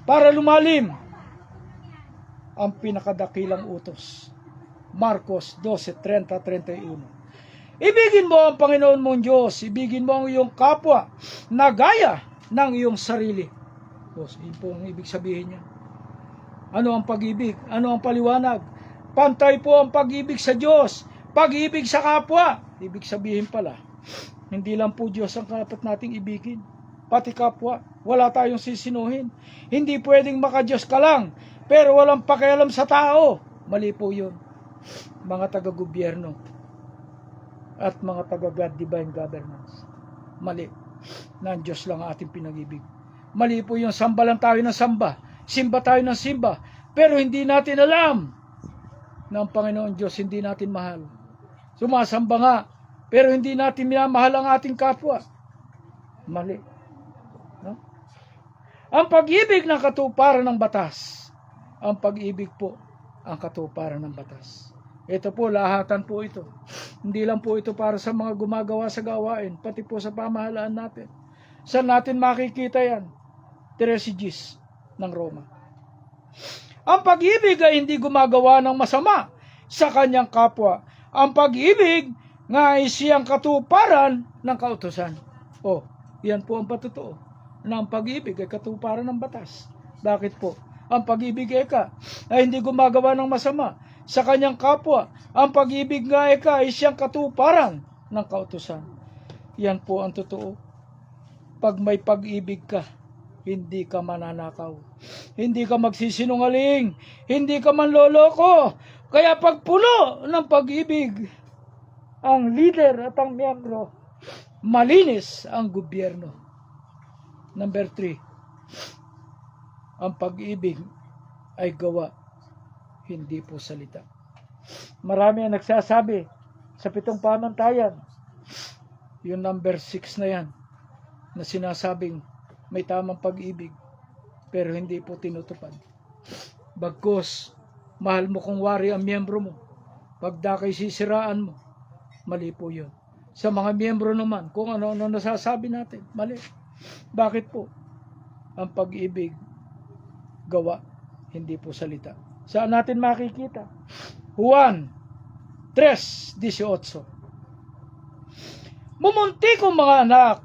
para lumalim? Ang pinakadakilang utos, Marcos 12:30-31. Ibigin mo ang Panginoon mong Diyos, ibigin mo ang iyong kapwa na gaya ng iyong sarili. Yun po ang ibig sabihin niya. Ano ang pag-ibig? Ano ang paliwanag? Pantay po ang pag-ibig sa Diyos, pag-ibig sa kapwa. Ibig sabihin pala, hindi lang po Diyos ang dapat nating ibigin, pati kapwa. Wala tayong sisinuhin. Hindi pwedeng maka-Diyos ka lang, pero walang pakialam sa tao. Mali po yun. Mga taga-gobyerno at mga taga-God divine governance. Mali. Na ang Diyos lang ang ating pinag-ibig. Mali po yung samba lang tayo ng samba, simba tayo ng simba, pero hindi natin alam na ang Panginoon Diyos hindi natin mahal. Sumasamba nga, pero hindi natin minamahal ang ating kapwa. Mali. No? Ang pag-ibig ng katuparan ng batas. Ang pag-ibig po ang katuparan ng batas. Ito po, lahatan po ito. Hindi lang po ito para sa mga gumagawa sa gawain, pati po sa pamahalaan natin. Saan natin makikita yan? 13 Gs ng Roma. Ang pag-ibig ay hindi gumagawa ng masama sa kanyang kapwa. Ang pag-ibig nga ay siyang katuparan ng kautusan. Yan po ang patotoo. Na ang pag-ibig ay katuparan ng batas. Bakit po? Ang pag-ibig ay hindi gumagawa ng masama sa kanyang kapwa. Ang pag-ibig nga ay siyang katuparan ng kautusan. Yan po ang totoo. Pag may pag-ibig ka, hindi ka mananakaw. Hindi ka magsisinungaling. Hindi ka manloloko. Kaya pag puno ng pag-ibig, ang leader at ang miyembro, malinis ang gobyerno. Number 3, ang pag-ibig ay gawa, hindi po salita. Marami ang nagsasabi sa 7 pamantayan, yung number 6 na yan, na sinasabing may tamang pag-ibig, pero hindi po tinutupad. Bagkus, mahal mo kung wari ang miyembro mo, pagdakay sisiraan mo, mali po yun. Sa mga miyembro naman, kung ano-ano nasasabi natin, mali. Bakit po? Ang pag-ibig, gawa, hindi po salita. Saan natin makikita? Juan 3:18. Mumunti kong mga anak,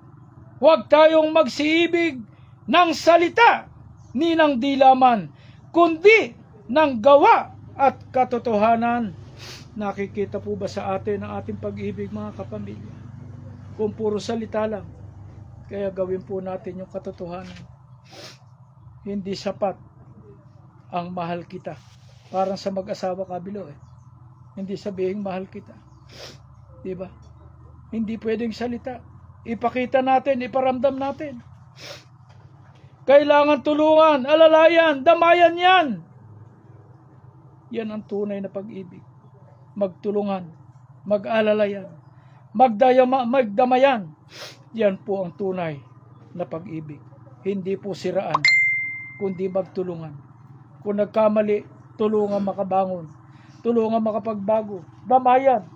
huwag tayong magsiibig ng salita ni ng dilaman, kundi ng gawa at katotohanan. Nakikita po ba sa atin ang ating pag-ibig, mga kapamilya? Kung puro salita lang, kaya gawin po natin yung katotohanan. Hindi sapat ang mahal kita. Parang sa mag-asawa kabilo Hindi sabihin mahal kita. Diba? Hindi pwedeng salita. Ipakita natin, iparamdam natin. Kailangan tulungan, alalayan, damayan yan. Yan ang tunay na pag-ibig. Magtulungan, mag-alalayan, magdamayan. Yan po ang tunay na pag-ibig. Hindi po siraan, kundi magtulungan. Kung nagkamali, tulungan makabangon. Tulungan makapagbago. Damayan.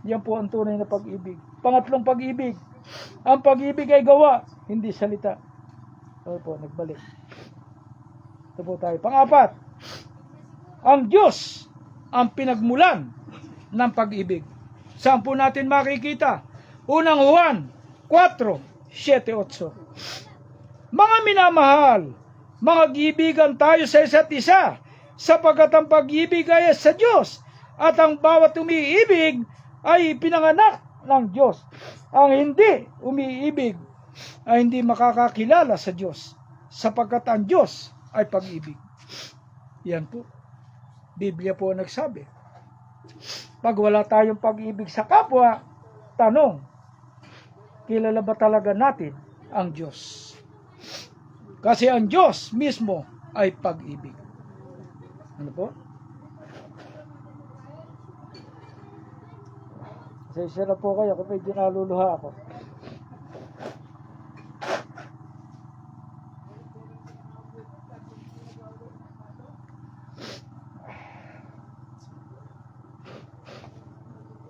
Yan po ang tunay na pag-ibig. Pangatlong pag-ibig. Ang pag-ibig ay gawa, hindi salita. Ito po, nagbalik. Ito po tayo. Pang-4, ang Diyos ang pinagmulan ng pag-ibig. Saan po natin makikita? Unang Juan 4:7-8. Mga minamahal, mag-ibigan tayo sa isa't isa, sapagkat ang pag-ibig ay sa Diyos, at ang bawat umiibig ay pinanganak ng Diyos. Ang hindi umiibig ay hindi makakakilala sa Diyos, sapagkat ang Diyos ay pag-ibig. Yan po. Biblia po nagsabi. Pag wala tayong pag-ibig sa kapwa, tanong, kilala ba talaga natin ang Diyos? Kasi ang Diyos mismo ay pag-ibig. Ano po? Pasensya na po kayo kung medyo naluluha ako.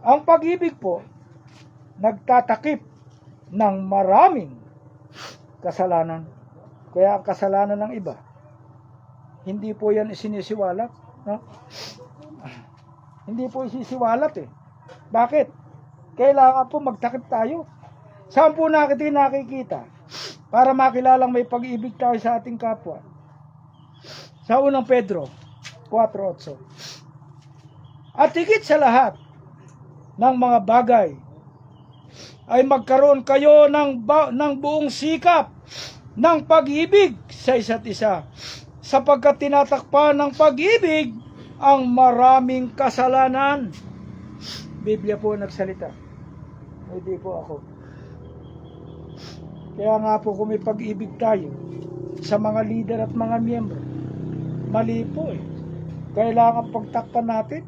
Ang pag-ibig po, nagtatakip ng maraming kasalanan. Kaya ang kasalanan ng iba, hindi po yan isinisiwalat. No? Hindi po isisiwalat Bakit? Kailangan po magtakip tayo. Saan po natin nakikita? Para makilalang may pag-ibig tayo sa ating kapwa. Sa unang Pedro 4:8. At higit sa lahat ng mga bagay, ay magkaroon kayo ng buong sikap ng pag-ibig sa isa't isa, sapagkat tinatakpan ng pag-ibig ang maraming kasalanan. Biblia po nagsalita, hindi po ako. Kaya nga po kung may pag-ibig tayo sa mga leader at mga miyembro, mali po Kailangan pagtakpan natin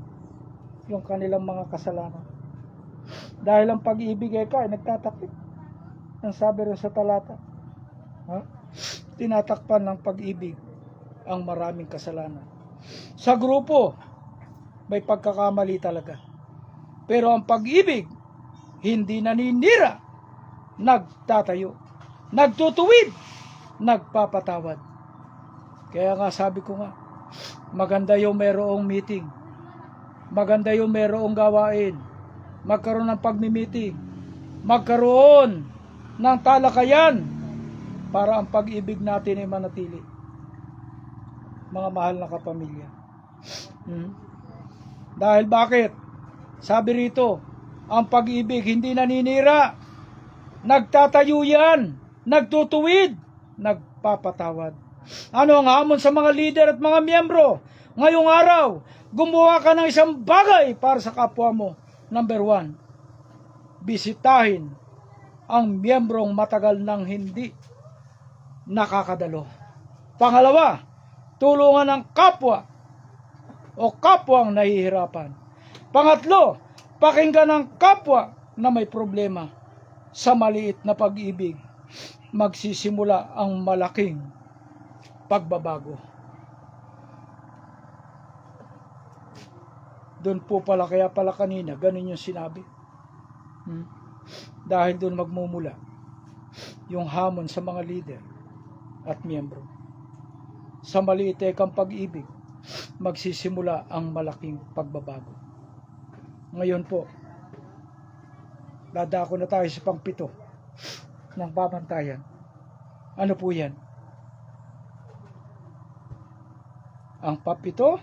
yung kanilang mga kasalanan. Dahil ang pag-ibig ay nagtatakip. Ang sabi rin sa talata, tinatakpan ng pag-ibig ang maraming kasalanan. Sa grupo, may pagkakamali talaga. Pero ang pag-ibig, hindi naninira, nagtatayo, nagtutuwid, nagpapatawad. Kaya nga sabi ko nga, maganda yung mayroong meeting. Maganda yung mayroong gawain. Magkaroon ng pagmi-meeting. Magkaroon ng talakayan para ang pag-ibig natin ay manatili. mga mahal na kapamilya. Dahil bakit? Sabi rito, ang pag-ibig hindi naninira, nagtatayo yan, nagtutuwid, nagpapatawad. Ano ang hamon sa mga leader at mga miyembro? Ngayong araw, gumawa ka ng isang bagay para sa kapwa mo. Number 1, bisitahin ang miyembrong matagal nang hindi nakakadalo. Pangalawa, tulungan ang kapwa o kapwang nahihirapan. Pangatlo, pakinggan ang kapwa na may problema. Sa maliit na pag-ibig, magsisimula ang malaking pagbabago. Doon po pala, kaya pala kanina, ganun yung sinabi. Dahil doon magmumula yung hamon sa mga leader at miyembro. Sa maliit kang pag-ibig, magsisimula ang malaking pagbabago. Ngayon po, dadako na tayo sa pang-7 ng pamantayan. Ano po yan? Ang pang-7,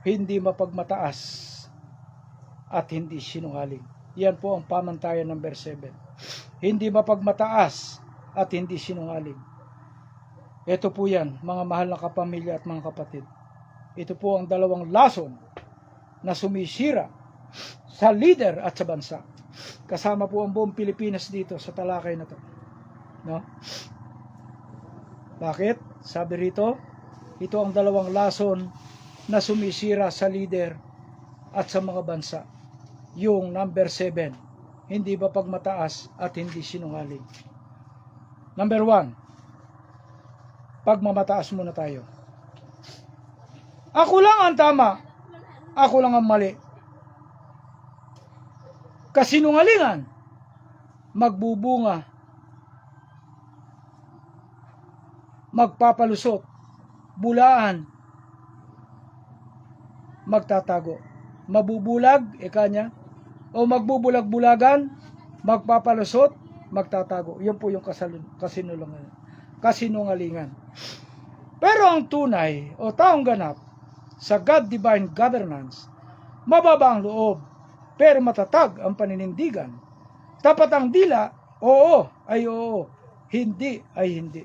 hindi mapagmataas at hindi sinungaling. Yan po ang pamantayan number 7. Hindi mapagmataas at hindi sinungaling. Ito po yan, mga mahal na kapamilya at mga kapatid. Ito po ang 2 lason na sumisira sa leader at sa bansa. Kasama po ang buong Pilipinas dito sa talakay na to. No? Bakit? Sabi rito, ito ang 2 lason na sumisira sa leader at sa mga bansa. Yung number 7, hindi ba pagmataas at hindi sinungaling. Number 1, pagmamataas muna tayo. Ako lang ang tama, ako lang ang mali. Kasinungalingan, magbubunga, magpapalusot, bulaan, magtatago. Mabubulag, kanya, o magbubulag-bulagan, magpapalusot, magtatago. Yan po yung kasinungalingan. Pero ang tunay o taong ganap sa God Divine Governance, mababa ang loob, pero matatag ang paninindigan. Tapat ang dila, oo ay oo, hindi ay hindi.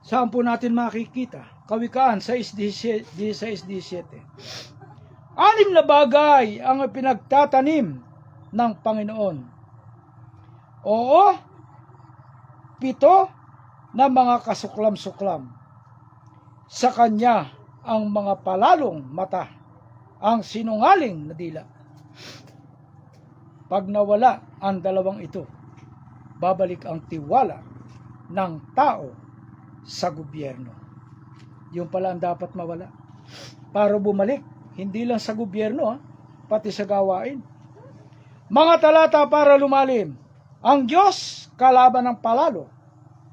Saan po natin makikita? Kawikaan 6:17. 6 na bagay ang pinagtatanim ng Panginoon. Oo, 7 na mga kasuklam-suklam. Sa Kanya ang mga palalong mata, ang sinungaling na dila. Pag nawala ang 2 ito, babalik ang tiwala ng tao sa gobyerno. Yung pala ang dapat mawala. Para bumalik, hindi lang sa gobyerno, pati sa gawain. Mga talata para lumalim. Ang Diyos kalaban ng palalo.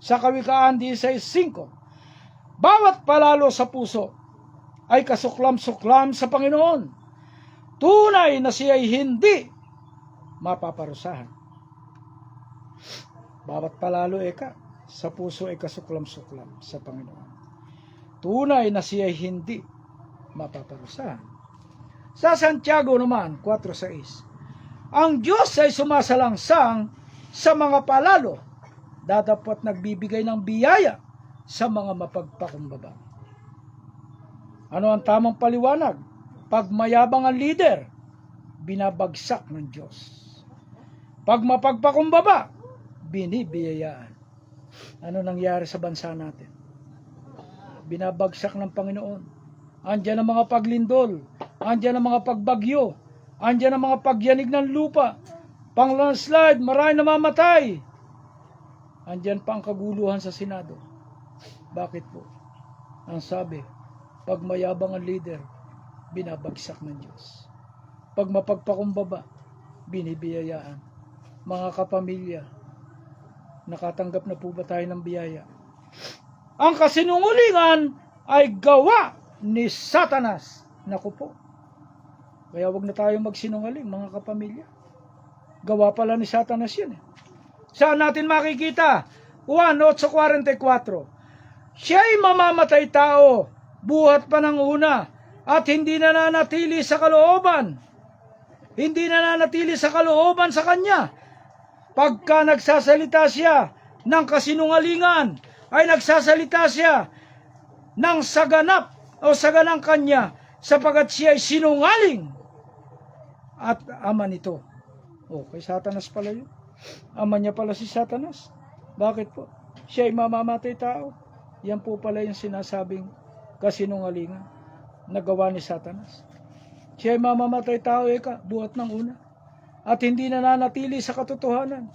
Sa Kawikaan 16:5. Bawat palalo sa puso ay kasuklam-suklam sa Panginoon. Tunay na siya ay hindi mapaparusahan. Bawat palalo sa puso ay kasuklam-suklam sa Panginoon. Tunay na siya ay hindi mapaparusahan. Sa Santiago naman, 4:6, ang Diyos ay sumasalangsang sa mga palalo, dadapat nagbibigay ng biyaya sa mga mapagpakumbaba. Ano ang tamang paliwanag? Pag mayabang ang leader, binabagsak ng Diyos. Pag mapagpakumbaba, binibiyayaan. Ano nangyari sa bansa natin? Binabagsak ng Panginoon. Andiyan ang mga paglindol, andiyan ang mga pagbagyo, andiyan ang mga pagyanig ng lupa, pang-landslide, marami namamatay. Andiyan pa ang kaguluhan sa Senado. Bakit po? Ang sabi, pag mayabang ang leader, binabagsak ng Diyos. Pag mapagpakumbaba, binibiyayaan. Mga kapamilya, nakatanggap na po ba tayo ng biyaya? Ang kasinungalingan ay gawa ni Satanas. Naku po. Kaya wag na tayo magsinungaling, mga kapamilya. Gawa pala ni Satanas yun. Saan natin makikita? Juan 8:44. Siya'y mamamatay tao buhat pa ng una, at hindi nananatili sa kalooban. Hindi nananatili sa kalooban sa kanya. Pagka nagsasalita siya ng kasinungalingan, ay nagsasalita siya ng saganap o saganang kanya, sapagat siya ay sinungaling at ama nito. O, kay Satanas pala yun. Ama niya pala si Satanas. Bakit po? Siya ay mamamatay tao. Yan po pala yung sinasabing kasinungalingan na gawa ni Satanas. Siya ay mamamatay tao, buhat ng una. At hindi nananatili sa katotohanan,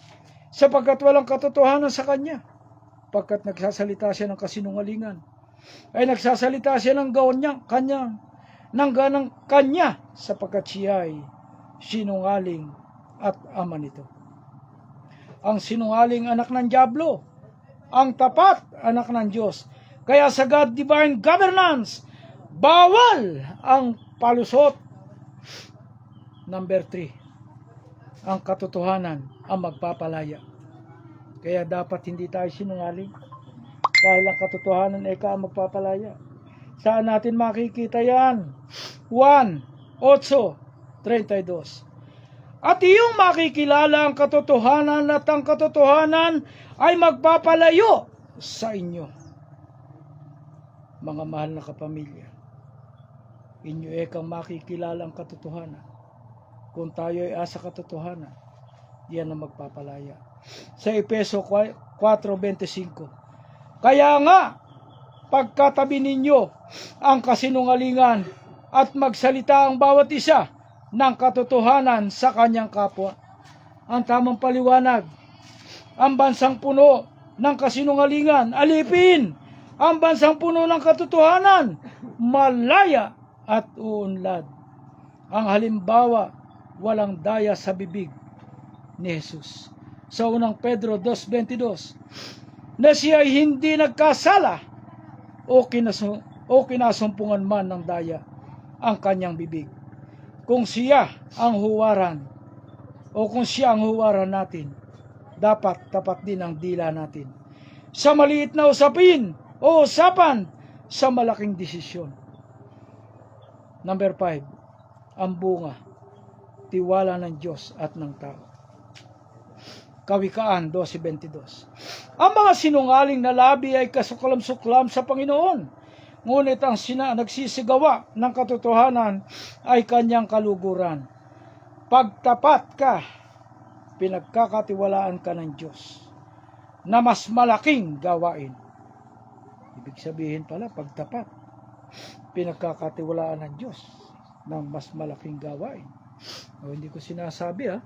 sapagkat walang katotohanan sa kanya. Pagkat nagsasalita siya ng kasinungalingan, ay nagsasalita siya ng gaon niya, ng ganang kanya, sapagkat siya ay sinungaling at ama nito. Ang sinungaling anak ng dyablo, ang tapat anak ng Diyos. Kaya sa God divine governance, bawal ang palusot. Number 3, ang katotohanan ang magpapalaya. Kaya dapat hindi tayo sinungaling, dahil ang katotohanan ay ang magpapalaya. Saan natin makikita yan? 1:8-32. At iyong makikilala ang katotohanan, at ang katotohanan ay magpapalayo sa inyo. Mga mahal na kapamilya, inyo ekang makikilala ang katotohanan. Kung tayo ay asa katotohanan, yan ang magpapalaya. Sa Efeso 4:25, kaya nga, pagkatabi ninyo ang kasinungalingan at magsalita ang bawat isa ng katotohanan sa kanyang kapwa. Ang tamang paliwanag, ang bansang puno ng kasinungalingan, alipin. Ang bansang puno ng katotohanan, malaya at uunlad. Ang halimbawa, walang daya sa bibig ni Jesus. Sa unang Pedro 2:22, na siya ay hindi nagkasala o kinasumpungan man ng daya ang kanyang bibig. Kung siya ang huwaran o kung siya ang huwaran natin, dapat tapat din ang dila natin sa maliit na usapin o usapan sa malaking desisyon. Number 5, ang bunga, tiwala ng Diyos at ng tao. Kawikaan 12:22. Ang mga sinungaling na labi ay kasuklam-suklam sa Panginoon, ngunit ang nagsisigawa ng katotohanan ay kanyang kaluguran. Pagtapat ka, pinagkakatiwalaan ka ng Diyos na mas malaking gawain. Ibig sabihin pala, pagtapat, pinagkakatiwalaan ng Diyos ng mas malaking gawain. O, hindi ko sinasabi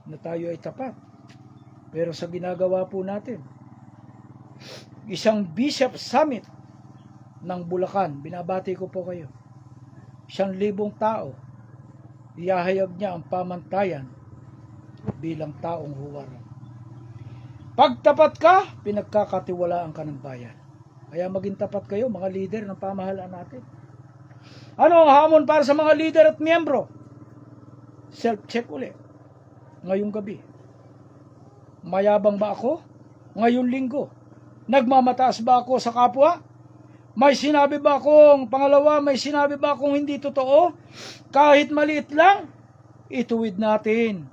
na tayo ay tapat. Pero sa ginagawa po natin, isang Bishop Summit ng Bulacan, binabati ko po kayo. 1,000 tao, ihahayag niya ang pamantayan bilang taong huwaran. Pagtapat ka, pinagkakatiwalaan ka ng bayan. Kaya maging tapat kayo, mga leader ng pamahalaan natin. Ano ang hamon para sa mga leader at miyembro? Self-check ulit. Ngayong gabi, mayabang ba ako ngayong linggo? Nagmamataas ba ako sa kapwa? May sinabi ba akong, pangalawa, may sinabi ba akong hindi totoo? Kahit maliit lang, ituwid natin.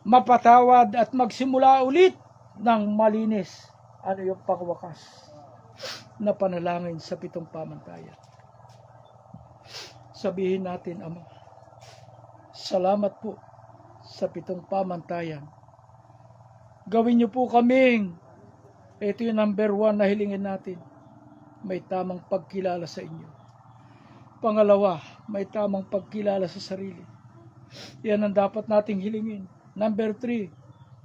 Mapatawad at magsimula ulit ng malinis. Ano yung pagwakas na panalangin sa 7 pamantayan? Sabihin natin, Ama, salamat po sa 7 pamantayan. Gawin niyo po kaming, ito yung number 1 na hilingin natin, may tamang pagkilala sa inyo. Pangalawa, may tamang pagkilala sa sarili. Yan ang dapat nating hilingin. Number 3,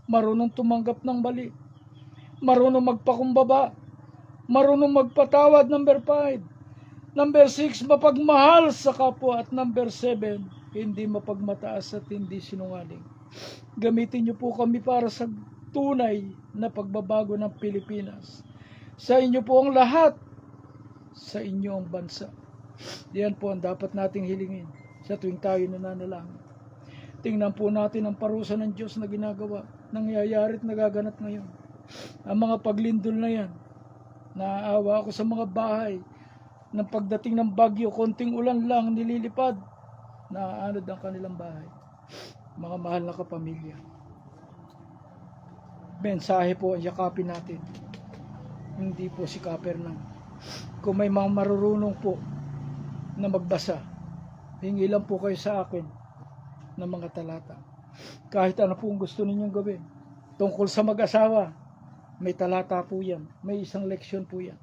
marunong tumanggap ng mali. Marunong magpakumbaba. Marunong magpatawad. Number 5. Number 6, mapagmahal sa kapwa. At number 7, hindi mapagmataas at hindi sinungaling. Gamitin niyo po kami para sa tunay na pagbabago ng Pilipinas. Sa inyo po ang lahat. Sa inyo ang bansa. Yan po ang dapat nating hilingin sa tuwing tayo nananalangin. Tingnan po natin ang parusa ng Diyos na ginagawa, nangyayari at nagaganap ngayon. Ang mga paglindol na yan, naaawa ako sa mga bahay ng pagdating ng bagyo, konting ulan lang nililipad, naaanod ang kanilang bahay. Mga mahal na kapamilya. Mensahe po ang yakapin natin. Hindi po si Kapernaum. Kung may mga marurunong po na magbasa, hingi lang po kayo sa akin ng mga talata. Kahit ano pong gusto ninyong gawin. Tungkol sa mag-asawa, may talata po yan. May isang leksyon po yan.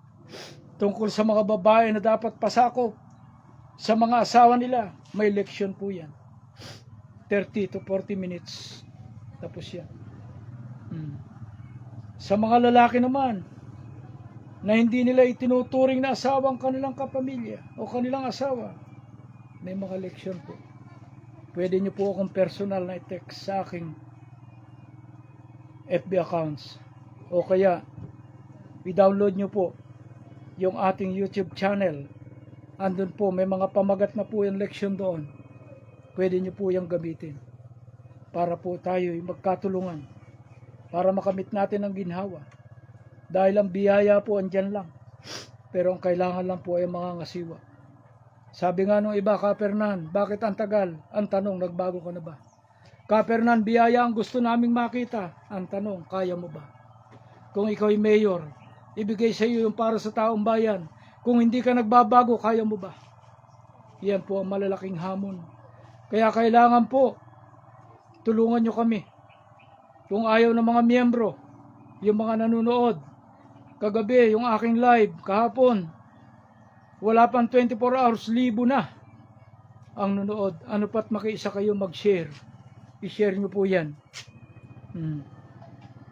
Tungkol sa mga babae na dapat pasakop sa mga asawa nila, may leksyon po yan. 30 to 40 minutes. Tapos yan. Sa mga lalaki naman, na hindi nila itinuturing na asawa ang kanilang kapamilya o kanilang asawa, may mga leksyon po. Pwede nyo po akong personal na i-text sa aking FB accounts. O kaya, i-download nyo po yung ating YouTube channel. Andun po, may mga pamagat na po yung leksyon doon. Pwede nyo po yung gamitin. Para po tayo magkatulungan. Para makamit natin ang ginhawa. Dahil ang biyaya po andyan lang. Pero ang kailangan lang po ay mga ngasiwa. Sabi nga nung iba, Kapernaum, bakit ang tagal? Ang tanong, nagbago ka na ba? Kapernaum, biyaya ang gusto naming makita. Ang tanong, kaya mo ba? Kung ikaw ay mayor, ibigay sa iyo yung para sa taong bayan. Kung hindi ka nagbabago, kaya mo ba? Yan po ang malalaking hamon. Kaya kailangan po, tulungan nyo kami. Kung ayaw ng mga miyembro, yung mga nanonood, kagabi, yung aking live, kahapon, wala pang 24 hours, 1,000 na ang nanood. Ano pat makiisa kayo mag-share. I-share nyo po yan.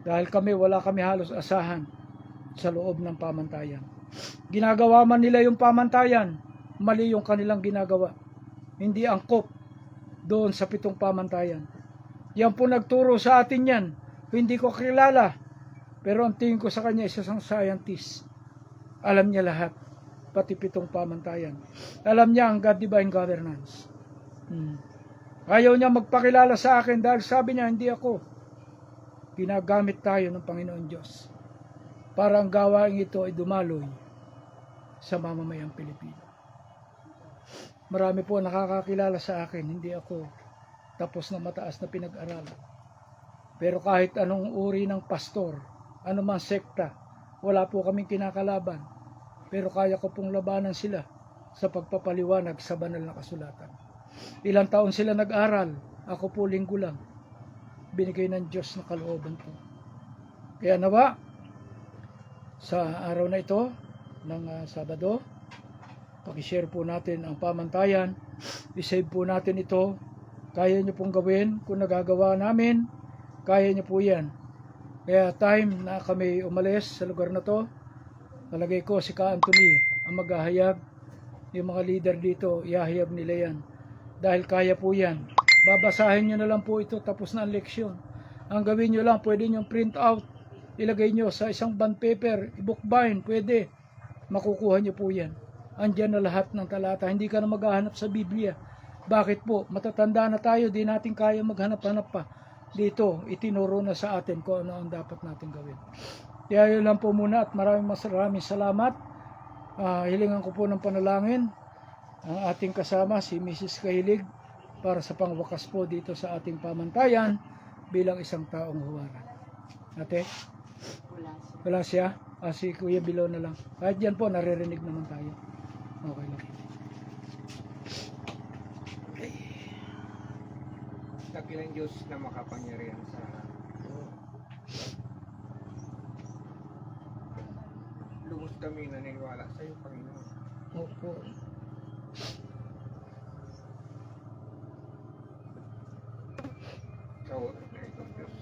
Dahil wala kami halos asahan sa loob ng pamantayan. Ginagawa man nila yung pamantayan, mali yung kanilang ginagawa. Hindi angkop doon sa 7 pamantayan. Yan po nagturo sa atin yan. Hindi ko kilala. Pero ang tingin ko sa kanya, isang scientist. Alam niya lahat. Pati 7 pamantayan. Alam niya ang God Divine Governance. Ayaw niya magpakilala sa akin dahil sabi niya, hindi ako. Ginagamit tayo ng Panginoon Diyos para ang gawain ito ay dumaloy sa mamamayang Pilipino. Marami po nakakakilala sa akin, hindi ako tapos na mataas na pinag-aralan. Pero kahit anong uri ng pastor, anumang sekta, wala po kaming kinakalaban. Pero kaya ko pong labanan sila sa pagpapaliwanag sa banal na kasulatan. Ilang taon sila nag-aral, ako po linggo lang. Binigay ng Diyos na kalooban po. Kaya nawa, sa araw na ito, ng Sabado, pag-share po natin ang pamantayan, i-save po natin ito. Kaya nyo pong gawin, kung nagagawa namin, kaya nyo po yan. Kaya time na kami umalis sa lugar na to, palagay ko si Ka Anthony ang maghahayag. Yung mga leader dito, ihahayag nila yan. Dahil kaya po yan. Babasahin nyo na lang po ito, tapos na ang leksyon. Ang gawin nyo lang, pwede nyo print out, ilagay nyo sa isang bond paper, i-bookbind, pwede. Makukuha nyo po yan. Andyan na lahat ng talata. Hindi ka na maghahanap sa Biblia. Bakit po? Matatanda na tayo, di natin kaya maghanap-hanap pa. Dito, itinuro na sa atin kung ano ang dapat natin gawin. Kaya yun lang po muna at maraming salamat. Hilingan ko po ng panalangin ang ating kasama, si Mrs. Kahilig, para sa pangwakas po dito sa ating pamantayan bilang isang taong huwaran. Ate? Wala siya? Si Kuya Bilo na lang. Kahit yan po, naririnig naman tayo. Okay lang. Dakilang Diyos na makapangyarihan sa lubos kami naniniwala sa iyo, Panginoon. Opo. Sa oras na ito, Diyos.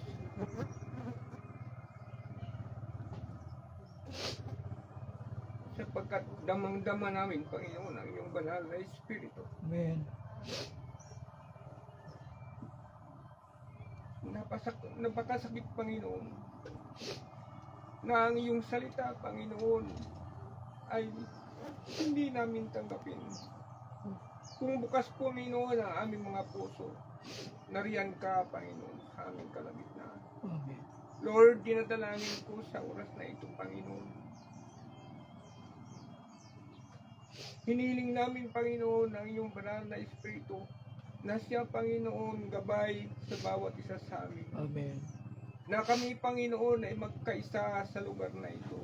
Sapagkat damang-dama namin, Panginoon, ang iyong banal na Espiritu. Amen. Napakasakit, Panginoon, na ang iyong salita, Panginoon, ay hindi namin tanggapin. Kung bukas, Panginoon, ang aming mga puso, nariyan ka, Panginoon, sa aming kalagitnaan. Amen. Lord, dinadalangin ko sa oras na ito, Panginoon, Hiniling namin, Panginoon, ang iyong banal na Espiritu na siya, Panginoon, gabay sa bawat isa sa amin. Amen. Na kami, Panginoon, ay magkaisa sa lugar na ito.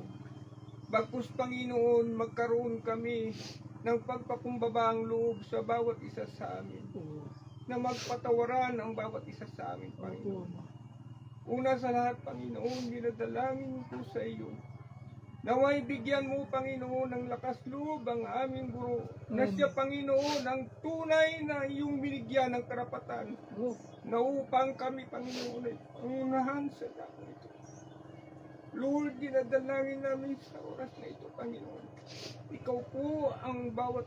Bagkus, Panginoon, magkaroon kami ng pagpakumbabang loob sa bawat isa sa amin. Na magpatawaran ang bawat isa sa amin, Panginoon. Una sa lahat, Panginoon, dinadalangin ko sa iyo. Naway bigyan mo, Panginoon, ng lakas loob ang aming guro. Na siya, Panginoon, ang tunay na iyong binigyan ng karapatan. Na upang kami, Panginoon, ay pangunahan sa lahat ito. Lord, dinadalangin namin sa oras na ito, Panginoon. Ikaw po ang bawat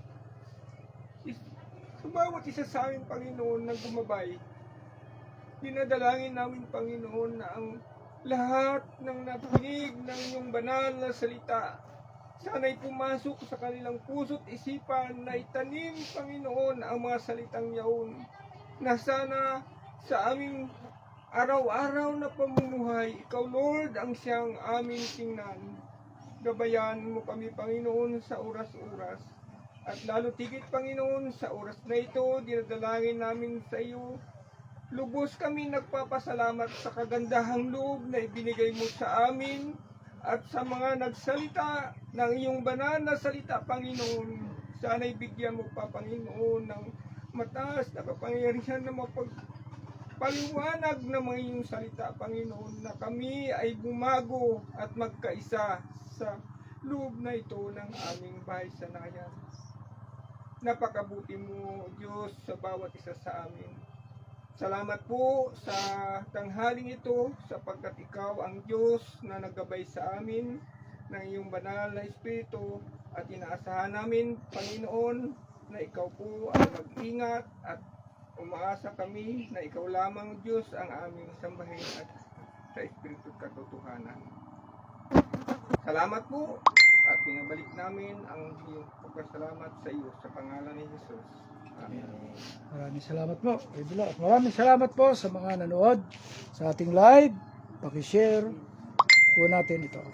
isa sa amin, Panginoon, na gumabay. Dinadalangin namin, Panginoon, na ang lahat ng nakinig ng iyong banal na salita, sana'y pumasok sa kanilang puso't isipan na itanim, Panginoon, ang mga salitang yaon, na sana sa aming araw-araw na pamumuhay, ikaw, Lord, ang siyang aming tingnan. Gabayan mo kami, Panginoon, sa oras-oras. At lalo tigit, Panginoon, sa oras na ito, dinadalangin namin sa iyo. Lubos kami nagpapasalamat sa kagandahang loob na ibinigay mo sa amin at sa mga nagsalita ng iyong banal na salita, Panginoon. Sana'y bigyan mo pa, Panginoon, ng mataas na kapangyarihan na mapagpaliwanag ng mga iyong salita, Panginoon, na kami ay bumago at magkaisa sa loob na ito ng aming bahay sa nayan. Napakabuti mo, Diyos, sa bawat isa sa amin. Salamat po sa tanghaling ito sapagkat ikaw ang Diyos na naggabay sa amin ng iyong banal na Espiritu at inaasahan namin, Panginoon, na ikaw po ang mag-ingat at umaasa kami na ikaw lamang, Diyos, ang aming sambahin at sa Espiritu katotohanan. Salamat po at pinabalik namin ang iyong pagpasalamat sa iyo sa pangalan ni Jesus. Amen. Maraming salamat po, Idol. At maraming salamat po sa mga nanood sa ating live. Paki-share po natin ito.